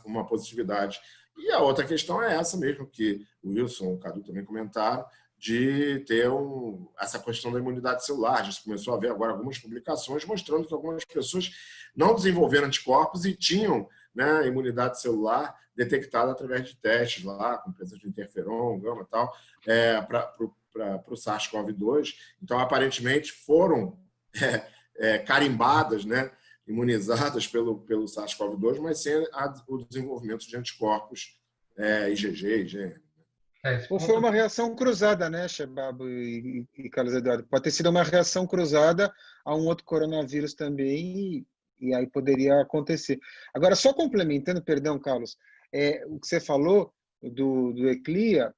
uma positividade. E a outra questão é essa mesmo, que o Wilson e o Cadu também comentaram, de ter essa questão da imunidade celular. A gente começou a ver agora algumas publicações mostrando que algumas pessoas não desenvolveram anticorpos e tinham, né, imunidade celular detectada através de testes lá, com presença de interferon, gama e tal, para o SARS-CoV-2. Então, aparentemente, foram carimbadas, né, imunizadas pelo SARS-CoV-2, mas sem o desenvolvimento de anticorpos IgG, IgM. Ou foi uma reação cruzada, né, Shebab e Carlos Eduardo? Pode ter sido uma reação cruzada a um outro coronavírus também, e aí poderia acontecer. Agora, só complementando, perdão, Carlos, o que você falou do ECLIA,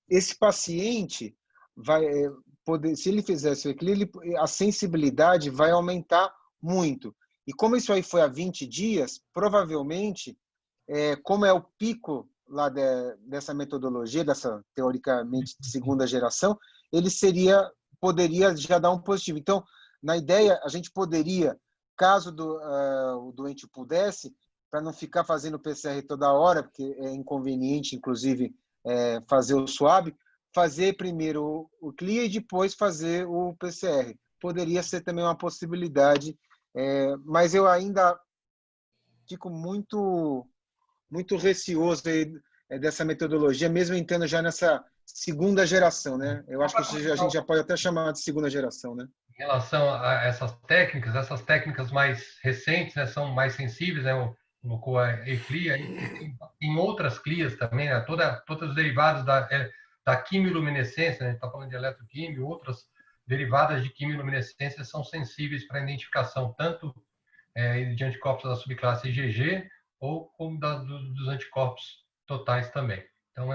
esse paciente vai poder, se ele fizesse o ECLIA, a sensibilidade vai aumentar muito. E como isso aí foi há 20 dias, provavelmente, como é o pico lá dessa metodologia, dessa teoricamente segunda geração, ele poderia já dar um positivo. Então, na ideia, a gente poderia, caso o doente pudesse, para não ficar fazendo PCR toda hora, porque é inconveniente, inclusive, fazer o swab, fazer primeiro o CLIA e depois fazer o PCR. Poderia ser também uma possibilidade, mas eu ainda fico muito receoso dessa metodologia, mesmo entrando já nessa segunda geração, né? Eu acho que a gente já pode até chamar de segunda geração, né? Em relação a essas técnicas mais recentes, né, são mais sensíveis, né? Colocou a ECLIA, em outras CLIAs também, né, todos os derivados da quimiluminescência, né, a gente está falando de eletroquímio, outras derivadas de quimiluminescência são sensíveis para a identificação tanto de anticorpos da subclasse IgG ou como dos anticorpos totais também. Então,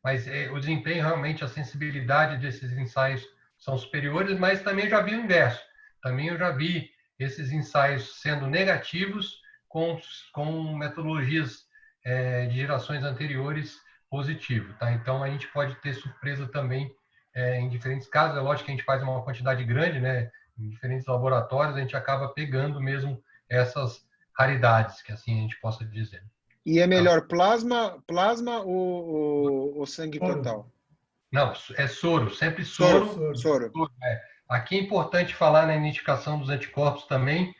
mas o desempenho, realmente, a sensibilidade desses ensaios são superiores, mas também já vi o inverso. Também eu já vi esses ensaios sendo negativos com metodologias de gerações anteriores positivo. Tá? Então, a gente pode ter surpresa também em diferentes casos. É lógico que a gente faz uma quantidade grande, né? Em diferentes laboratórios, a gente acaba pegando mesmo essas raridades, que assim a gente possa dizer. E é melhor plasma ou sangue total? Não, é soro, sempre soro. Soro. Aqui é importante falar na identificação dos anticorpos também,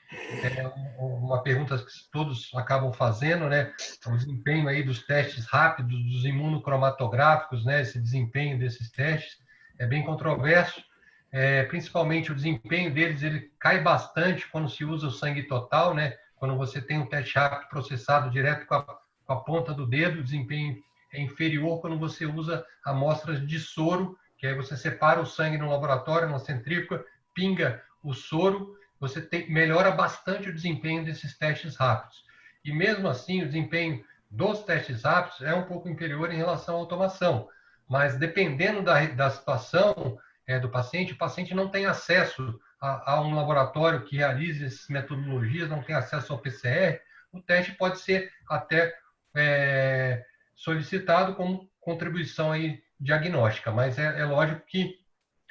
uma pergunta que todos acabam fazendo, né? O desempenho aí dos testes rápidos, dos imunocromatográficos, né? Esse desempenho desses testes é bem controverso, principalmente o desempenho deles, ele cai bastante quando se usa o sangue total, né? Quando você tem um teste rápido processado direto com a ponta do dedo, o desempenho é inferior quando você usa amostras de soro, que aí você separa o sangue no laboratório, numa centrífuga, pinga o soro, você melhora bastante o desempenho desses testes rápidos. E mesmo assim, o desempenho dos testes rápidos é um pouco inferior em relação à automação. Mas dependendo da situação do paciente, o paciente não tem acesso a um laboratório que realize essas metodologias, não tem acesso ao PCR, o teste pode ser até solicitado como contribuição aí diagnóstica, mas é lógico que,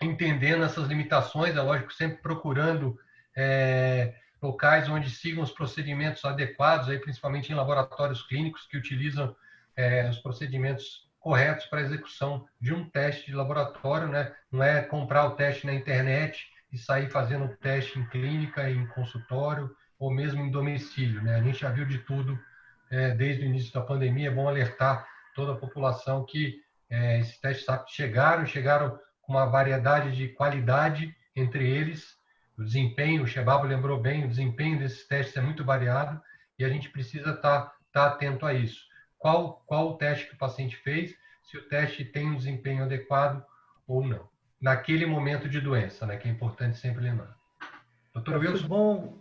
entendendo essas limitações, é lógico sempre procurando locais onde sigam os procedimentos adequados, aí, principalmente em laboratórios clínicos que utilizam os procedimentos corretos para a execução de um teste de laboratório, né? Não é comprar o teste na internet e sair fazendo o teste em clínica, em consultório ou mesmo em domicílio, né? A gente já viu de tudo desde o início da pandemia. É bom alertar toda a população que esses testes chegaram com uma variedade de qualidade entre eles. O desempenho, o Shebabo lembrou bem, o desempenho desses testes é muito variado e a gente precisa estar atento a isso. Qual o teste que o paciente fez, se o teste tem um desempenho adequado ou não, naquele momento de doença, né, que é importante sempre lembrar. Doutor Wilson? Foi bom.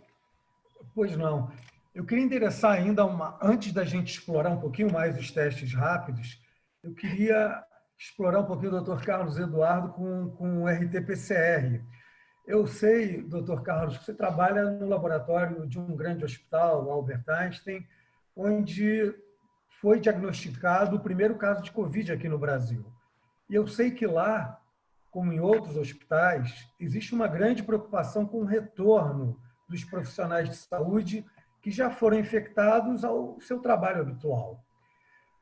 Pois não. Eu queria endereçar ainda antes da gente explorar um pouquinho mais os testes rápidos, eu queria explorar um pouquinho o Dr. Carlos Eduardo com o RT-PCR. Eu sei, doutor Carlos, que você trabalha no laboratório de um grande hospital, o Albert Einstein, onde foi diagnosticado o primeiro caso de Covid aqui no Brasil. E eu sei que lá, como em outros hospitais, existe uma grande preocupação com o retorno dos profissionais de saúde que já foram infectados ao seu trabalho habitual.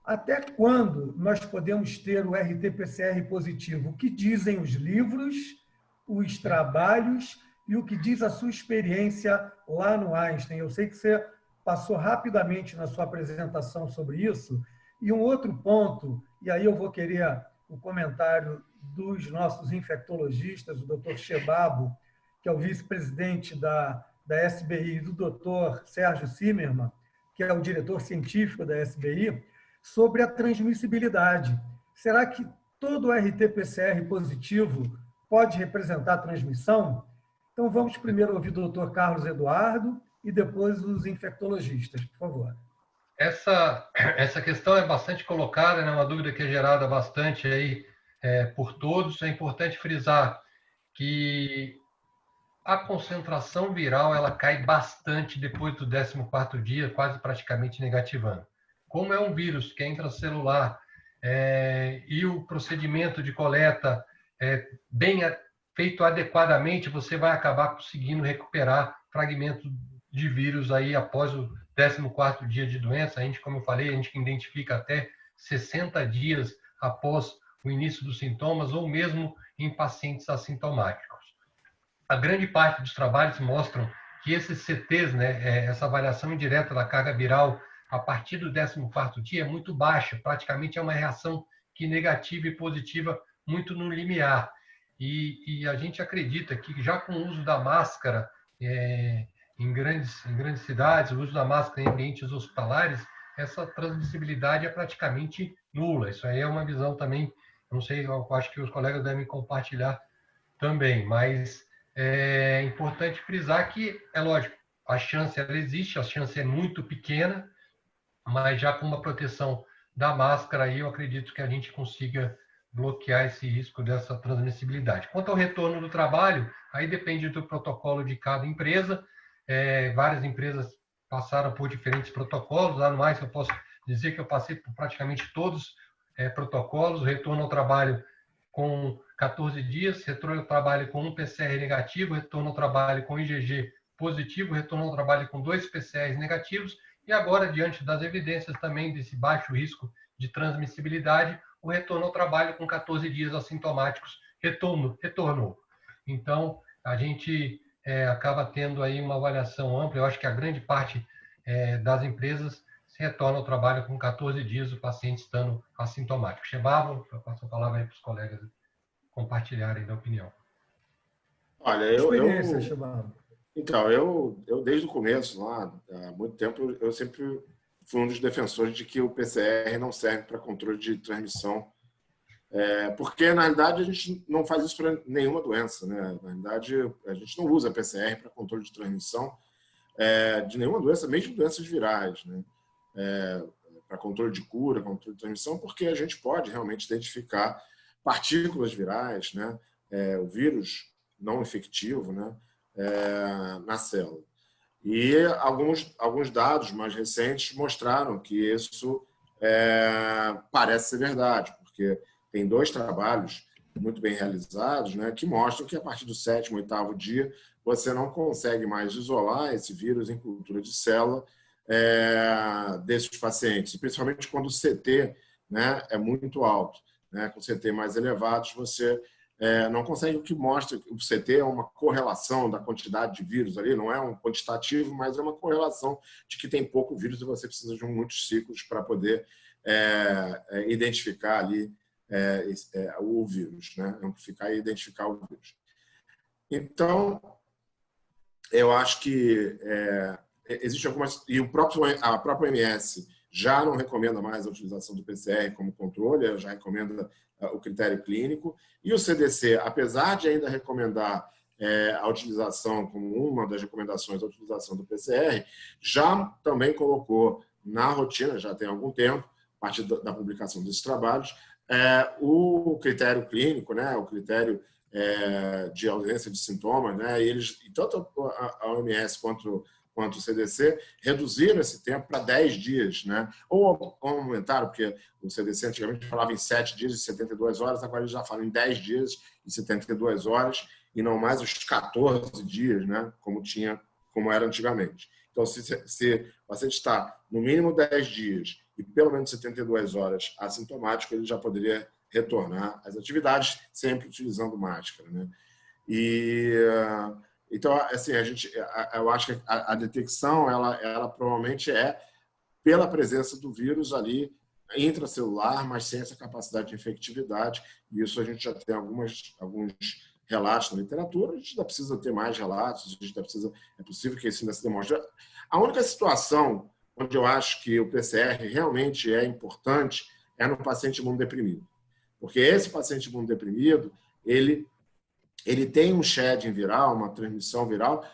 Até quando nós podemos ter o RT-PCR positivo? O que dizem os livros, os trabalhos e o que diz a sua experiência lá no Einstein? Eu sei que você passou rapidamente na sua apresentação sobre isso. E um outro ponto, e aí eu vou querer o comentário dos nossos infectologistas, o Dr. Shebabo, que é o vice-presidente da SBI, e do Dr. Sérgio Zimmermann, que é o diretor científico da SBI, sobre a transmissibilidade. Será que todo RT-PCR positivo pode representar a transmissão? Então, vamos primeiro ouvir o Dr. Carlos Eduardo e depois os infectologistas, por favor. Essa questão é bastante colocada, né? Uma dúvida que é gerada bastante aí por todos. É importante frisar que a concentração viral ela cai bastante depois do 14º dia, quase praticamente negativando. Como é um vírus que é intracelular e o procedimento de coleta bem feito adequadamente, você vai acabar conseguindo recuperar fragmentos de vírus aí após o 14º dia de doença. A gente, como eu falei, a gente identifica até 60 dias após o início dos sintomas ou mesmo em pacientes assintomáticos. A grande parte dos trabalhos mostram que esses CTs, né, essa variação indireta da carga viral a partir do 14º dia é muito baixa, praticamente é uma reação que negativa e positiva muito no limiar. E a gente acredita que já com o uso da máscara em grandes cidades, o uso da máscara em ambientes hospitalares, essa transmissibilidade é praticamente nula. Isso aí é uma visão também, não sei, eu acho que os colegas devem compartilhar também, mas é importante frisar que, é lógico, a chance ela existe, a chance é muito pequena, mas já com uma proteção da máscara, aí eu acredito que a gente consiga bloquear esse risco dessa transmissibilidade. Quanto ao retorno do trabalho, aí depende do protocolo de cada empresa. Várias empresas passaram por diferentes protocolos. Lá no mais, eu posso dizer que eu passei por praticamente todos protocolos. Retorno ao trabalho com 14 dias, retorno ao trabalho com um PCR negativo, retorno ao trabalho com IgG positivo, retorno ao trabalho com 2 PCRs negativos, e agora, diante das evidências também desse baixo risco de transmissibilidade, o retorno ao trabalho com 14 dias assintomáticos retornou. Então, a gente acaba tendo aí uma avaliação ampla. Eu acho que a grande parte das empresas se retorna ao trabalho com 14 dias o paciente estando assintomático. Shebabo, eu passo a palavra aí para os colegas compartilharem da opinião. Olha, Experiência, Shebabo. Então, eu desde o começo, lá, há muito tempo, eu sempre fui um dos defensores de que o PCR não serve para controle de transmissão, porque, na realidade, a gente não faz isso para nenhuma doença, né? Na realidade, a gente não usa PCR para controle de transmissão de nenhuma doença, mesmo doenças virais, né? Para controle de cura, controle de transmissão, porque a gente pode realmente identificar partículas virais, né? O vírus não infectivo, né? Na célula. E alguns dados mais recentes mostraram que isso parece ser verdade, porque tem 2 trabalhos muito bem realizados, né, que mostram que a partir do 7º, 8º dia você não consegue mais isolar esse vírus em cultura de célula desses pacientes, principalmente quando o CT, né, é muito alto, né, com CT mais elevados você não consegue. O que mostra que o CT é uma correlação da quantidade de vírus ali, não é um quantitativo, mas é uma correlação de que tem pouco vírus e você precisa de muitos ciclos para poder identificar ali o vírus, né? Amplificar e identificar o vírus. Então, eu acho que existe algumas... E a própria OMS já não recomenda mais a utilização do PCR como controle, ela já recomenda o critério clínico. E o CDC, apesar de ainda recomendar a utilização, como uma das recomendações, a utilização do PCR, já também colocou na rotina, já tem algum tempo, a partir da publicação desses trabalhos, o critério clínico, né, o critério de ausência de sintomas, né, e eles, tanto a OMS quanto o CDC, reduziram esse tempo para 10 dias, né? Ou aumentaram, porque o CDC antigamente falava em 7 dias e 72 horas, agora eles já falam em 10 dias e 72 horas, e não mais os 14 dias, né? Como era antigamente. Então, se o paciente está no mínimo 10 dias e pelo menos 72 horas assintomático, ele já poderia retornar às atividades, sempre utilizando máscara, né? Então, assim, eu acho que a detecção, ela provavelmente é pela presença do vírus ali intracelular, mas sem essa capacidade de infectividade. E isso a gente já tem alguns relatos na literatura. A gente ainda precisa ter mais relatos, é possível que isso ainda se demonstre. A única situação onde eu acho que o PCR realmente é importante é no paciente imunodeprimido. Porque esse paciente imunodeprimido, ele tem um shedding viral, uma transmissão viral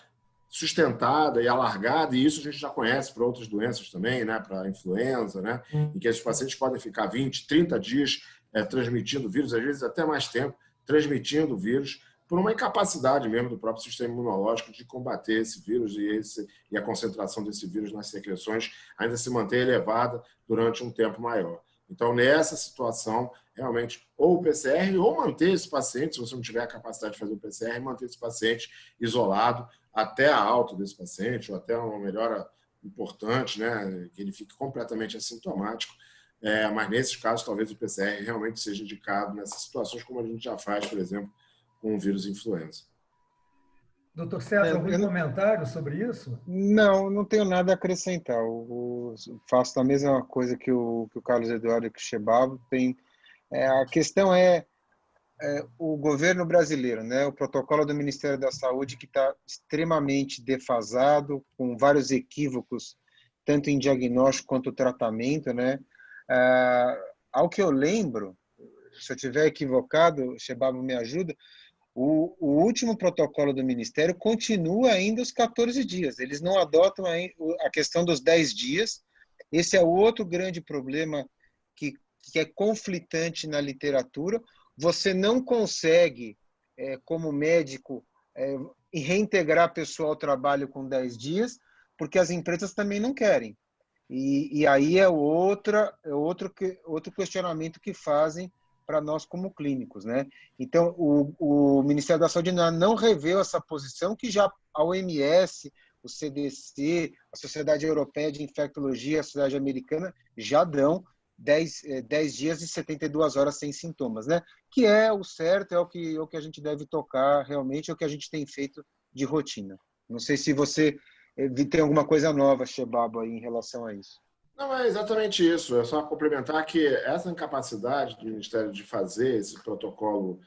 sustentada e alargada, e isso a gente já conhece para outras doenças também, né? Para a influenza, né? Em que esses pacientes podem ficar 20, 30 dias transmitindo vírus, às vezes até mais tempo, transmitindo vírus, por uma incapacidade mesmo do próprio sistema imunológico de combater esse vírus e a concentração desse vírus nas secreções ainda se manter elevada durante um tempo maior. Então, nessa situação, realmente, ou o PCR, ou manter esse paciente, se você não tiver a capacidade de fazer o PCR, manter esse paciente isolado até a alta desse paciente, ou até uma melhora importante, né, que ele fique completamente assintomático. Mas, nesses casos, talvez o PCR realmente seja indicado nessas situações, como a gente já faz, por exemplo, com o vírus influenza. Doutor Sérgio, algum comentário sobre isso? Não tenho nada a acrescentar. Faço a mesma coisa que o Carlos Eduardo e que o Shebab tem. A questão é o governo brasileiro, né? O protocolo do Ministério da Saúde, que está extremamente defasado, com vários equívocos, tanto em diagnóstico quanto tratamento, né? Ao que eu lembro, se eu estiver equivocado, Shebab me ajuda, o último protocolo do Ministério continua ainda os 14 dias. Eles não adotam a questão dos 10 dias. Esse é o outro grande problema que é conflitante na literatura. Você não consegue, como médico, reintegrar a pessoa ao trabalho com 10 dias, porque as empresas também não querem. E aí é outro questionamento que fazem para nós como clínicos, né? Então, o Ministério da Saúde não reveu essa posição que já a OMS, o CDC, a Sociedade Europeia de Infectologia, a Sociedade Americana, já dão 10 dias e 72 horas sem sintomas, né? Que é o certo, é o que a gente deve tocar realmente, é o que a gente tem feito de rotina. Não sei se você tem alguma coisa nova, Shebab, aí em relação a isso. Não, é exatamente isso. É só complementar que essa incapacidade do Ministério de fazer esse protocolo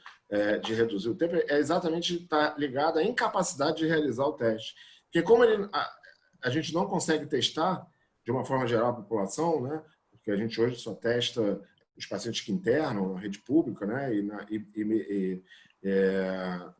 de reduzir o tempo exatamente está ligada à incapacidade de realizar o teste. Porque como a gente não consegue testar de uma forma geral a população, né? Porque a gente hoje só testa os pacientes que internam na rede pública, né?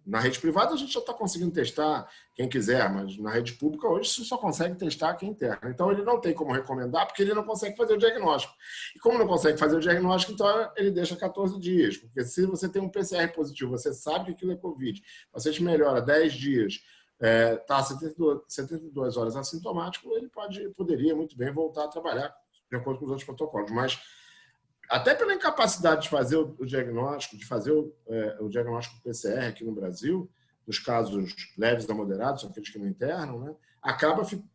Na rede privada a gente já está conseguindo testar quem quiser, mas na rede pública hoje você só consegue testar quem interna. Então ele não tem como recomendar porque ele não consegue fazer o diagnóstico. E como não consegue fazer o diagnóstico, então ele deixa 14 dias. Porque se você tem um PCR positivo, você sabe que aquilo é Covid, o paciente melhora 10 dias, está 72 horas assintomático, ele poderia muito bem voltar a trabalhar de acordo com os outros protocolos. Mas, até pela incapacidade de fazer o diagnóstico, o diagnóstico PCR aqui no Brasil, nos casos leves a moderados, são aqueles que não internam, né?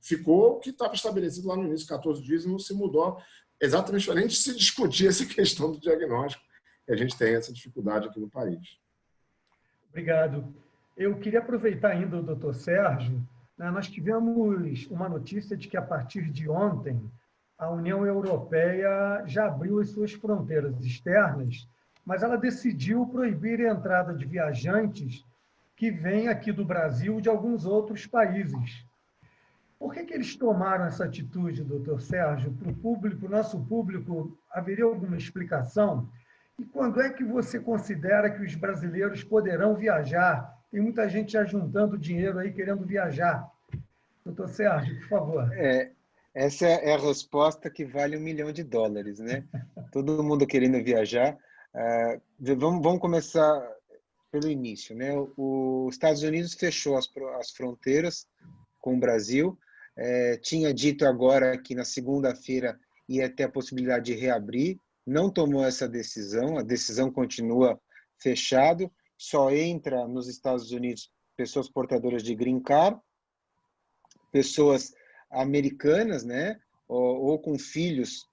Ficou o que estava estabelecido lá no início, 14 dias, e não se mudou exatamente para a gente se discutir essa questão do diagnóstico, que a gente tem essa dificuldade aqui no país. Obrigado. Eu queria aproveitar ainda o doutor Sérgio. Né? Nós tivemos uma notícia de que, a partir de ontem, a União Europeia já abriu as suas fronteiras externas, mas ela decidiu proibir a entrada de viajantes que vêm aqui do Brasil e de alguns outros países. Por que eles tomaram essa atitude, doutor Sérgio? Para o público, nosso público, haveria alguma explicação? E quando é que você considera que os brasileiros poderão viajar? Tem muita gente já juntando dinheiro aí, querendo viajar. Doutor Sérgio, por favor. Essa é a resposta que vale $1 milhão, né? Todo mundo querendo viajar. Vamos começar pelo início, né? Os Estados Unidos fechou as fronteiras com o Brasil. Tinha dito agora que na segunda-feira ia ter a possibilidade de reabrir. Não tomou essa decisão. A decisão continua fechado. Só entra nos Estados Unidos pessoas portadoras de green card, pessoas americanas, né? Ou com filhos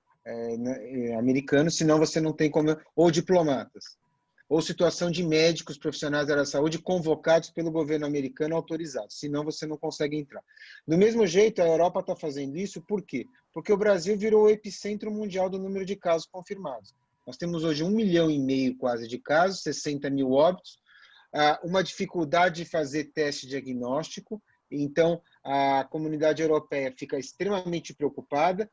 americanos, senão você não tem como... Ou diplomatas. Ou situação de médicos profissionais da área da saúde convocados pelo governo americano autorizados, senão você não consegue entrar. Do mesmo jeito, a Europa está fazendo isso, por quê? Porque o Brasil virou o epicentro mundial do número de casos confirmados. Nós temos hoje 1,5 milhão quase de casos, 60 mil óbitos, uma dificuldade de fazer teste diagnóstico, então a comunidade europeia fica extremamente preocupada,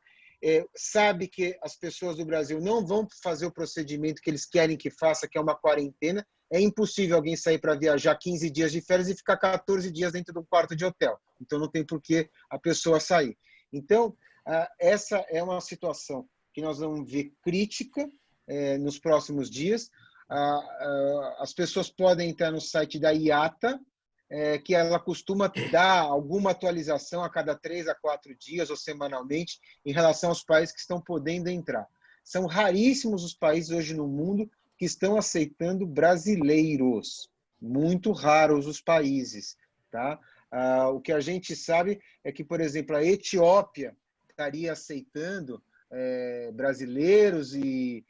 sabe que as pessoas do Brasil não vão fazer o procedimento que eles querem que faça, que é uma quarentena. É impossível alguém sair para viajar 15 dias de férias e ficar 14 dias dentro de um quarto de hotel. Então, não tem por que a pessoa sair. Então, essa é uma situação que nós vamos ver crítica nos próximos dias. As pessoas podem entrar no site da IATA, que ela costuma dar alguma atualização a cada 3 a 4 dias ou semanalmente em relação aos países que estão podendo entrar. São raríssimos os países hoje no mundo que estão aceitando brasileiros. Muito raros os países. Tá? O que a gente sabe é que, por exemplo, a Etiópia estaria aceitando brasileiros e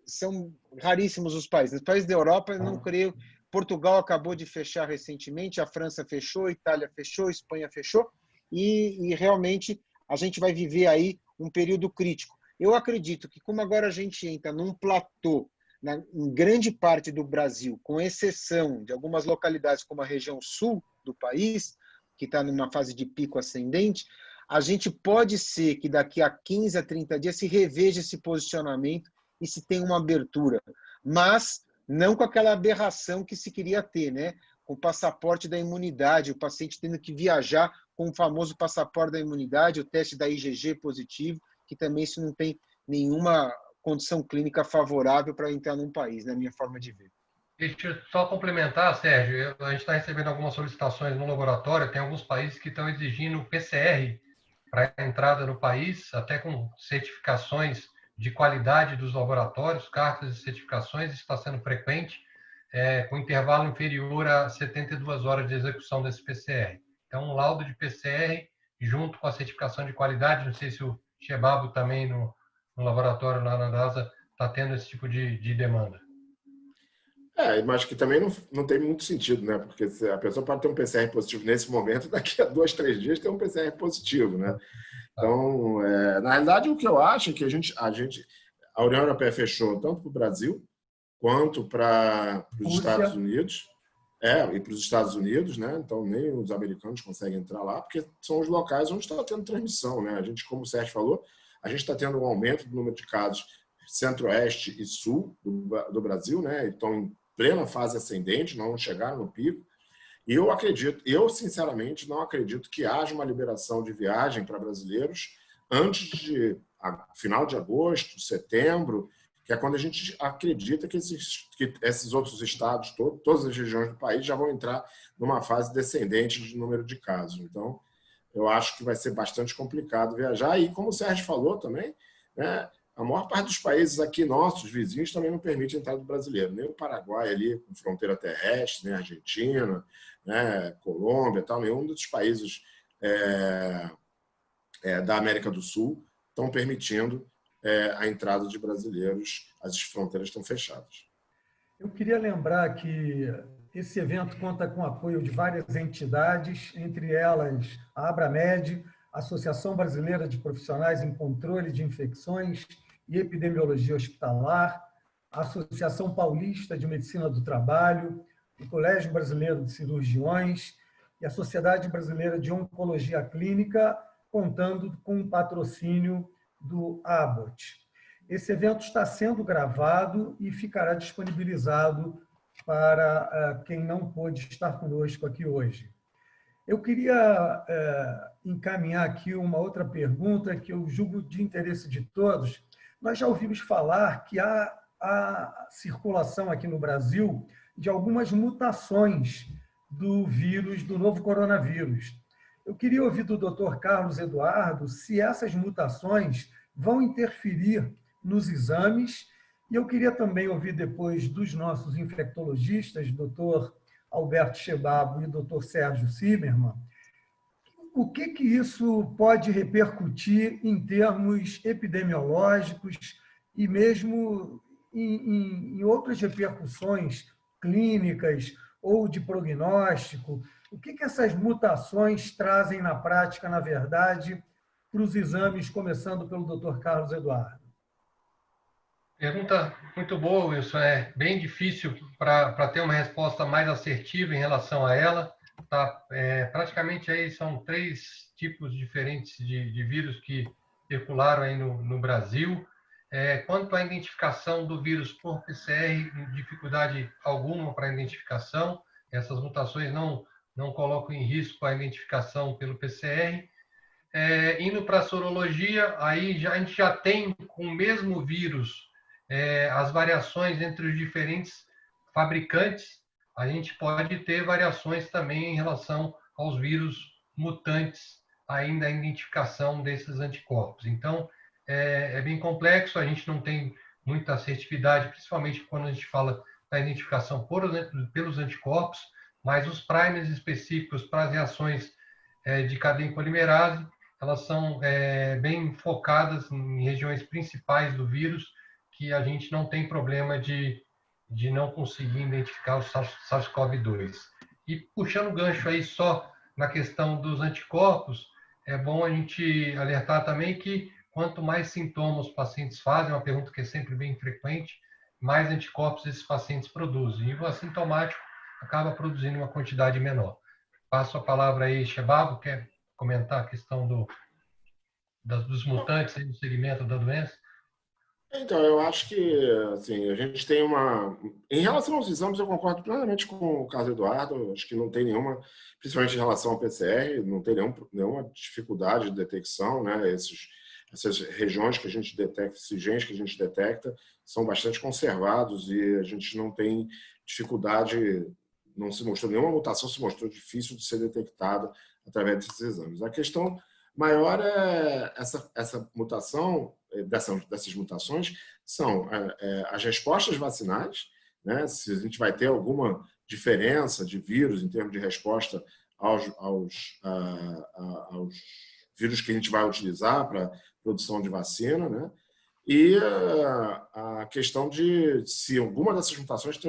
são raríssimos os países. Os países da Europa, eu não creio. Portugal acabou de fechar recentemente, a França fechou, a Itália fechou, a Espanha fechou, e realmente a gente vai viver aí um período crítico. Eu acredito que, como agora a gente entra num platô em grande parte do Brasil, com exceção de algumas localidades como a região sul do país, que está numa fase de pico ascendente, a gente pode ser que daqui a 15 a 30 dias se reveja esse posicionamento e se tem uma abertura. Mas não com aquela aberração que se queria ter, né? Com o passaporte da imunidade, o paciente tendo que viajar com o famoso passaporte da imunidade, o teste da IgG positivo, que também isso não tem nenhuma condição clínica favorável para entrar num país, na minha forma de ver. Deixa eu só complementar, Sérgio. A gente está recebendo algumas solicitações no laboratório, tem alguns países que estão exigindo PCR para a entrada no país, até com certificações de qualidade dos laboratórios, cartas de certificações, isso está sendo frequente, com intervalo inferior a 72 horas de execução desse PCR. Então, um laudo de PCR junto com a certificação de qualidade, não sei se o Shebabo também no laboratório lá na DASA está tendo esse tipo de demanda. Mas que também não tem muito sentido, né? Porque a pessoa pode ter um PCR positivo nesse momento, daqui a 2, 3 dias tem um PCR positivo, né? Então, na realidade, o que eu acho é que a União Europeia fechou tanto para o Brasil quanto para os Estados Unidos. E para os Estados Unidos, né? Então, nem os americanos conseguem entrar lá, porque são os locais onde está tendo transmissão, né? A gente, como o Sérgio falou, a gente está tendo um aumento do número de casos centro-oeste e sul do Brasil, né? Estão em plena fase ascendente, não chegaram no pico. E eu sinceramente não acredito que haja uma liberação de viagem para brasileiros antes de final de agosto, setembro, que é quando a gente acredita que esses outros estados, todas as regiões do país já vão entrar numa fase descendente de número de casos. Então, eu acho que vai ser bastante complicado viajar. E, como o Sérgio falou também, né, a maior parte dos países aqui nossos, vizinhos, também não permite a entrada do brasileiro. Nem o Paraguai ali, com fronteira terrestre, nem a Argentina, né, Colômbia, tal, nenhum dos países da América do Sul estão permitindo a entrada de brasileiros. As fronteiras estão fechadas. Eu queria lembrar que esse evento conta com o apoio de várias entidades, entre elas a Abramed, Associação Brasileira de Profissionais em Controle de Infecções e Epidemiologia Hospitalar, a Associação Paulista de Medicina do Trabalho, o Colégio Brasileiro de Cirurgiões e a Sociedade Brasileira de Oncologia Clínica, contando com o patrocínio do Abbott. Esse evento está sendo gravado e ficará disponibilizado para quem não pôde estar conosco aqui hoje. Eu queria encaminhar aqui uma outra pergunta que eu julgo de interesse de todos. Nós já ouvimos falar que há circulação aqui no Brasil de algumas mutações do vírus, do novo coronavírus. Eu queria ouvir do Dr. Carlos Eduardo se essas mutações vão interferir nos exames, e eu queria também ouvir depois dos nossos infectologistas, Dr. Alberto Chebabo e Dr. Sérgio Zimmermann, o que isso pode repercutir em termos epidemiológicos e mesmo em outras repercussões clínicas ou de prognóstico. O que essas mutações trazem na prática, na verdade, para os exames, começando pelo Dr. Carlos Eduardo? Pergunta muito boa, Wilson. É bem difícil para ter uma resposta mais assertiva em relação a ela. Tá? Praticamente aí são 3 tipos diferentes de vírus que circularam aí no Brasil. Quanto à identificação do vírus por PCR, dificuldade alguma para a identificação. Essas mutações não colocam em risco a identificação pelo PCR. Indo para a sorologia, aí a gente já tem com o mesmo vírus as variações entre os diferentes fabricantes. A gente pode ter variações também em relação aos vírus mutantes, ainda a identificação desses anticorpos. Então, é bem complexo, a gente não tem muita assertividade, principalmente quando a gente fala da identificação pelos anticorpos, mas os primers específicos para as reações de cadeia polimerase, elas são bem focadas em regiões principais do vírus, que a gente não tem problema de não conseguir identificar o SARS-CoV-2. E puxando o gancho aí só na questão dos anticorpos, é bom a gente alertar também que quanto mais sintomas os pacientes fazem, uma pergunta que é sempre bem frequente, mais anticorpos esses pacientes produzem. E o assintomático acaba produzindo uma quantidade menor. Passo a palavra aí, Chebabo, quer comentar a questão dos mutantes aí no segmento da doença? Então, eu acho que assim, a gente tem uma... Em relação aos exames, eu concordo plenamente com o Carlos Eduardo. Acho que não tem nenhuma, principalmente em relação ao PCR, não tem nenhuma dificuldade de detecção, né? Essas regiões que a gente detecta, esses genes que a gente detecta, são bastante conservados e a gente não tem dificuldade, não se mostrou nenhuma mutação, se mostrou difícil de ser detectada através desses exames. A questão maior é essa mutação, dessas mutações, são as respostas vacinais, né? Se a gente vai ter alguma diferença de vírus em termos de resposta aos vírus que a gente vai utilizar para produção de vacina, né? E a questão de se alguma dessas mutações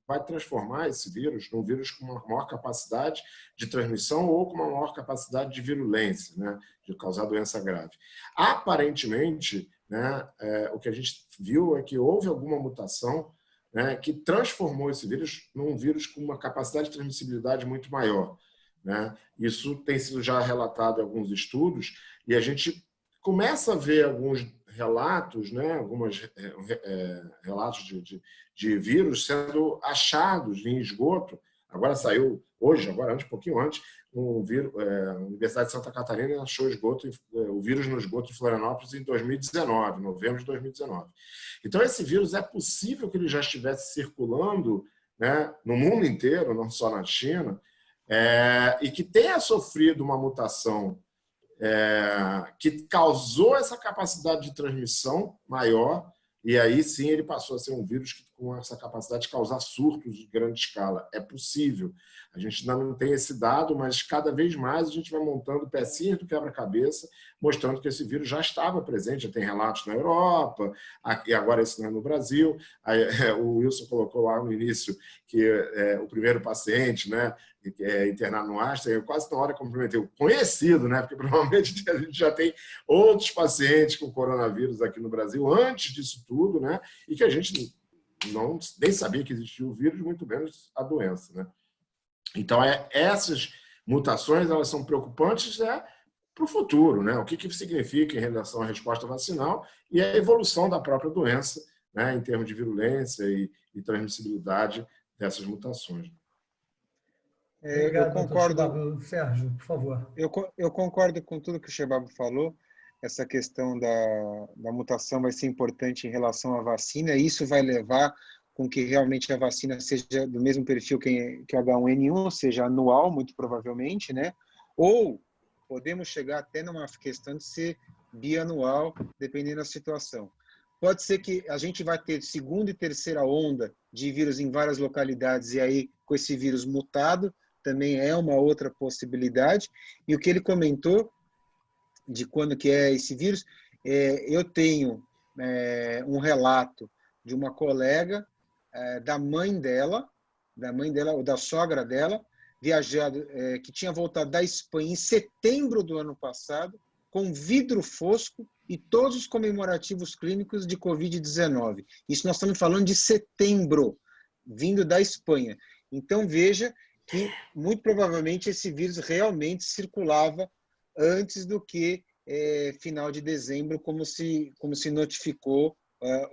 vai transformar esse vírus num vírus com uma maior capacidade de transmissão ou com uma maior capacidade de virulência, né? De causar doença grave. Aparentemente, né, o que a gente viu é que houve alguma mutação, né, que transformou esse vírus num vírus com uma capacidade de transmissibilidade muito maior, né? Isso tem sido já relatado em alguns estudos e a gente começa a ver alguns relatos, né, relatos de vírus sendo achados em esgoto Agora saiu, hoje, um pouquinho antes, a Universidade de Santa Catarina achou o vírus no esgoto de Florianópolis em 2019, novembro de 2019. Então, esse vírus é possível que ele já estivesse circulando, né, no mundo inteiro, não só na China, e que tenha sofrido uma mutação que causou essa capacidade de transmissão maior, e aí sim ele passou a ser um vírus com essa capacidade de causar surtos de grande escala. É possível. A gente ainda não tem esse dado, mas cada vez mais a gente vai montando pecinhas do quebra-cabeça, mostrando que esse vírus já estava presente, já tem relatos na Europa, e agora esse não é no Brasil. O Wilson colocou lá no início que o primeiro paciente, né, internado no Einstein, eu quase na hora cumprimentei o conhecido, né, porque provavelmente a gente já tem outros pacientes com coronavírus aqui no Brasil antes disso tudo, né, e que a gente nem sabia que existia o vírus, muito menos a doença, né? Então, essas mutações, elas são preocupantes para o futuro, né? O que significa em relação à resposta vacinal e a evolução da própria doença, né, em termos de virulência e transmissibilidade dessas mutações. Obrigado, eu concordo, Sérgio, por favor. Eu concordo com tudo que o Shebabo falou. Essa questão da mutação vai ser importante em relação à vacina, e isso vai levar com que realmente a vacina seja do mesmo perfil que o H1N1, seja anual, muito provavelmente, né? Ou podemos chegar até numa questão de ser bianual, dependendo da situação. Pode ser que a gente vai ter segunda e terceira onda de vírus em várias localidades, e aí com esse vírus mutado, também é uma outra possibilidade. E o que ele comentou de quando que é esse vírus, eu tenho um relato de uma colega da mãe dela ou da sogra dela, viajado, que tinha voltado da Espanha em setembro do ano passado, com vidro fosco e todos os comemorativos clínicos de Covid-19. Isso nós estamos falando de setembro, vindo da Espanha. Então, veja que, muito provavelmente, esse vírus realmente circulava antes do que final de dezembro, como se notificou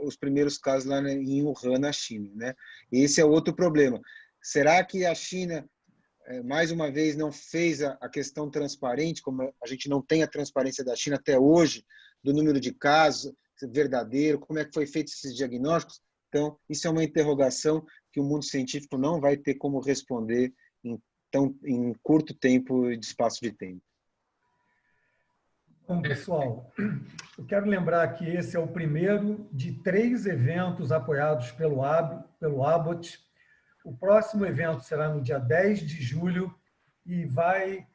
os primeiros casos lá em Wuhan, na China, né? Esse é outro problema. Será que a China, mais uma vez, não fez a questão transparente, como a gente não tem a transparência da China até hoje, do número de casos verdadeiro, como é que foi feito esses diagnósticos? Então, isso é uma interrogação que o mundo científico não vai ter como responder em curto tempo de espaço de tempo. Bom, pessoal, eu quero lembrar que esse é o primeiro de 3 eventos apoiados pelo Abbott. O próximo evento será no dia 10 de julho e vai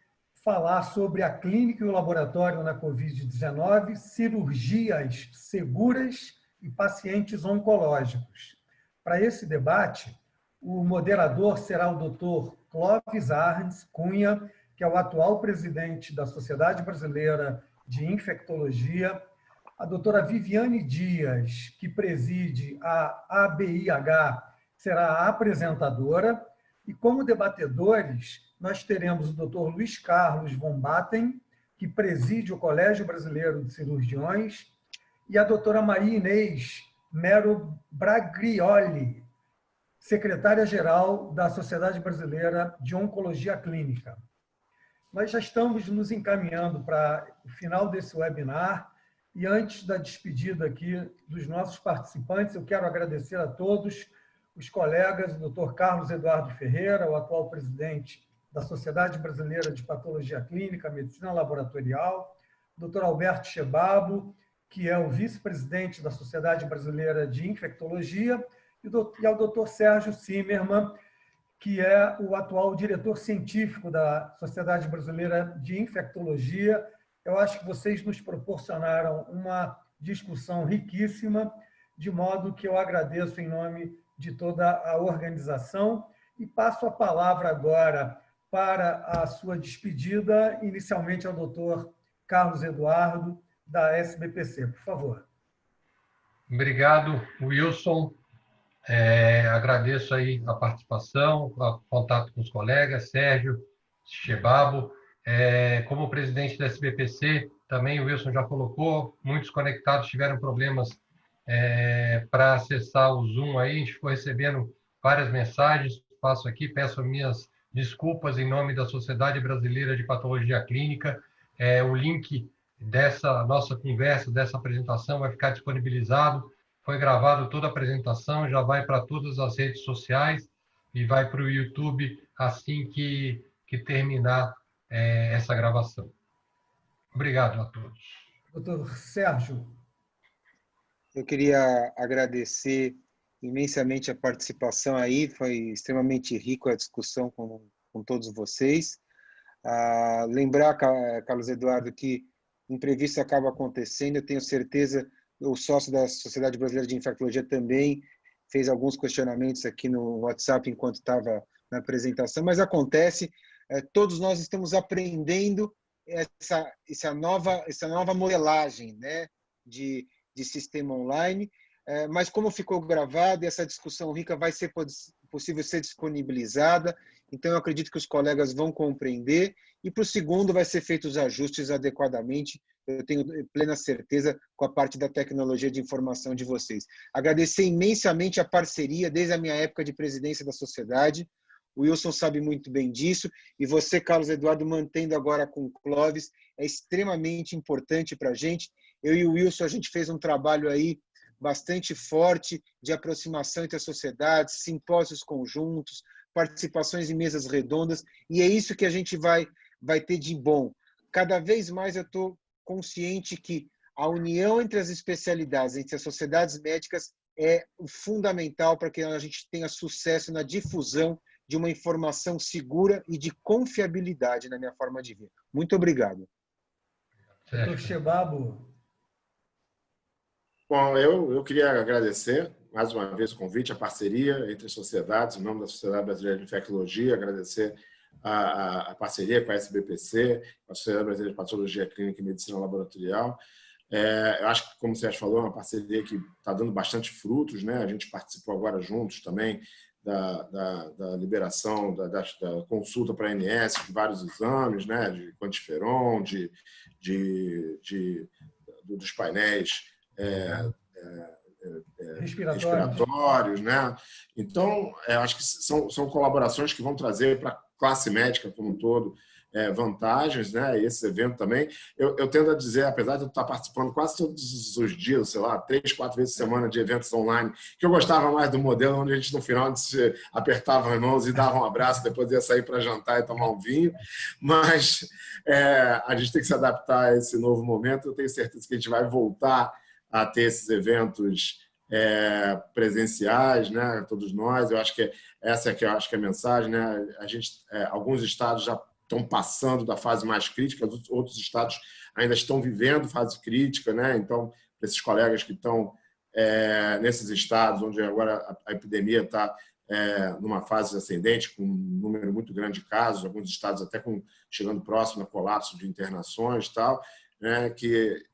falar sobre a clínica e o laboratório na Covid-19, cirurgias seguras e pacientes oncológicos. Para esse debate, o moderador será o Dr. Clóvis Arns Cunha, que é o atual presidente da Sociedade Brasileira de Infectologia, a doutora Viviane Dias, que preside a ABIH, será a apresentadora, e como debatedores, nós teremos o doutor Luiz Carlos von Batten, que preside o Colégio Brasileiro de Cirurgiões, e a doutora Maria Inês Mero Braglioli, secretária-geral da Sociedade Brasileira de Oncologia Clínica. Nós já estamos nos encaminhando para o final desse webinar, e antes da despedida aqui dos nossos participantes, eu quero agradecer a todos os colegas, o Dr. Carlos Eduardo Ferreira, o atual presidente da Sociedade Brasileira de Patologia Clínica, Medicina Laboratorial, o Dr. Alberto Shebabo, que é o vice-presidente da Sociedade Brasileira de Infectologia, e ao Dr. Sérgio Zimmermann, que é o atual diretor científico da Sociedade Brasileira de Infectologia. Eu acho que vocês nos proporcionaram uma discussão riquíssima, de modo que eu agradeço em nome de toda a organização e passo a palavra agora para a sua despedida, inicialmente ao Dr. Carlos Eduardo, da SBPC. Por favor. Obrigado, Wilson. Agradeço aí a participação, o contato com os colegas, Sérgio, Shebabo. Como presidente da SBPC, também o Wilson já colocou, muitos conectados tiveram problemas para acessar o Zoom aí, a gente ficou recebendo várias mensagens, faço aqui, peço minhas desculpas em nome da Sociedade Brasileira de Patologia Clínica. O link dessa nossa conversa, dessa apresentação, vai ficar disponibilizado. Foi gravado toda a apresentação, já vai para todas as redes sociais e vai para o YouTube assim que terminar essa gravação. Obrigado a todos. Doutor Sérgio. Eu queria agradecer imensamente a participação aí, foi extremamente rico a discussão com todos vocês. Lembrar, Carlos Eduardo, que imprevisto acaba acontecendo, eu tenho certeza, o sócio da Sociedade Brasileira de Infectologia também fez alguns questionamentos aqui no WhatsApp enquanto estava na apresentação, mas acontece, todos nós estamos aprendendo essa nova modelagem, né, de sistema online, mas como ficou gravado, essa discussão rica vai ser possível ser disponibilizada, então eu acredito que os colegas vão compreender, e para o segundo vai ser feitos os ajustes adequadamente, eu tenho plena certeza com a parte da tecnologia de informação de vocês. Agradecer imensamente a parceria desde a minha época de presidência da sociedade, o Wilson sabe muito bem disso, e você, Carlos Eduardo, mantendo agora com o Clóvis, é extremamente importante para a gente. Eu e o Wilson, a gente fez um trabalho aí bastante forte de aproximação entre as sociedades, simpósios conjuntos, participações em mesas redondas, e é isso que a gente vai ter de bom. Cada vez mais eu estou consciente que a união entre as especialidades, entre as sociedades médicas, é fundamental para que a gente tenha sucesso na difusão de uma informação segura e de confiabilidade na minha forma de ver. Muito obrigado. Doutor Chebabo. Bom, eu queria agradecer mais uma vez o convite, a parceria entre as sociedades, em nome da Sociedade Brasileira de Infectologia, agradecer a parceria com a SBPC, com a Sociedade Brasileira de Patologia Clínica e Medicina Laboratorial. Eu acho que, como o Sérgio falou, é uma parceria que está dando bastante frutos, né? A gente participou agora juntos também da liberação, da consulta para a ANS de vários exames, né? De quantiferon, dos painéis respiratórios, né? Então, acho que são colaborações que vão trazer para a classe médica como um todo vantagens, né? Esse evento também. Eu tendo a dizer, apesar de eu estar participando quase todos os dias, sei lá, 3, 4 vezes por semana de eventos online, que eu gostava mais do modelo onde a gente no final se apertava as mãos e dava um abraço, depois ia sair para jantar e tomar um vinho, mas a gente tem que se adaptar a esse novo momento. Eu tenho certeza que a gente vai voltar a ter esses eventos presenciais, né? Todos nós. Eu acho que essa é a mensagem, né? Alguns estados já estão passando da fase mais crítica, outros estados ainda estão vivendo fase crítica, né? Então, esses colegas que estão nesses estados onde agora a epidemia está numa fase ascendente, com um número muito grande de casos, alguns estados até chegando próximo a colapso de internações e tal, né? Que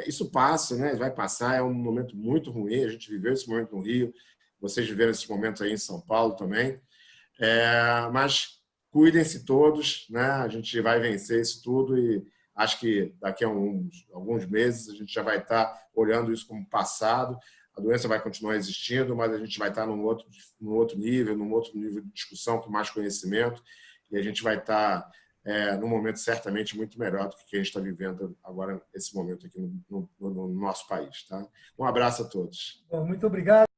isso passa, né? Vai passar, é um momento muito ruim, a gente viveu esse momento no Rio, vocês viveram esse momento aí em São Paulo também, mas cuidem-se todos, né? A gente vai vencer isso tudo e acho que daqui a alguns meses a gente já vai estar olhando isso como passado. A doença vai continuar existindo, mas a gente vai estar num outro nível de discussão, com mais conhecimento, e a gente vai estar num momento certamente muito melhor do que a gente está vivendo agora, esse momento aqui no nosso país. Tá? Um abraço a todos. Bom, muito obrigado.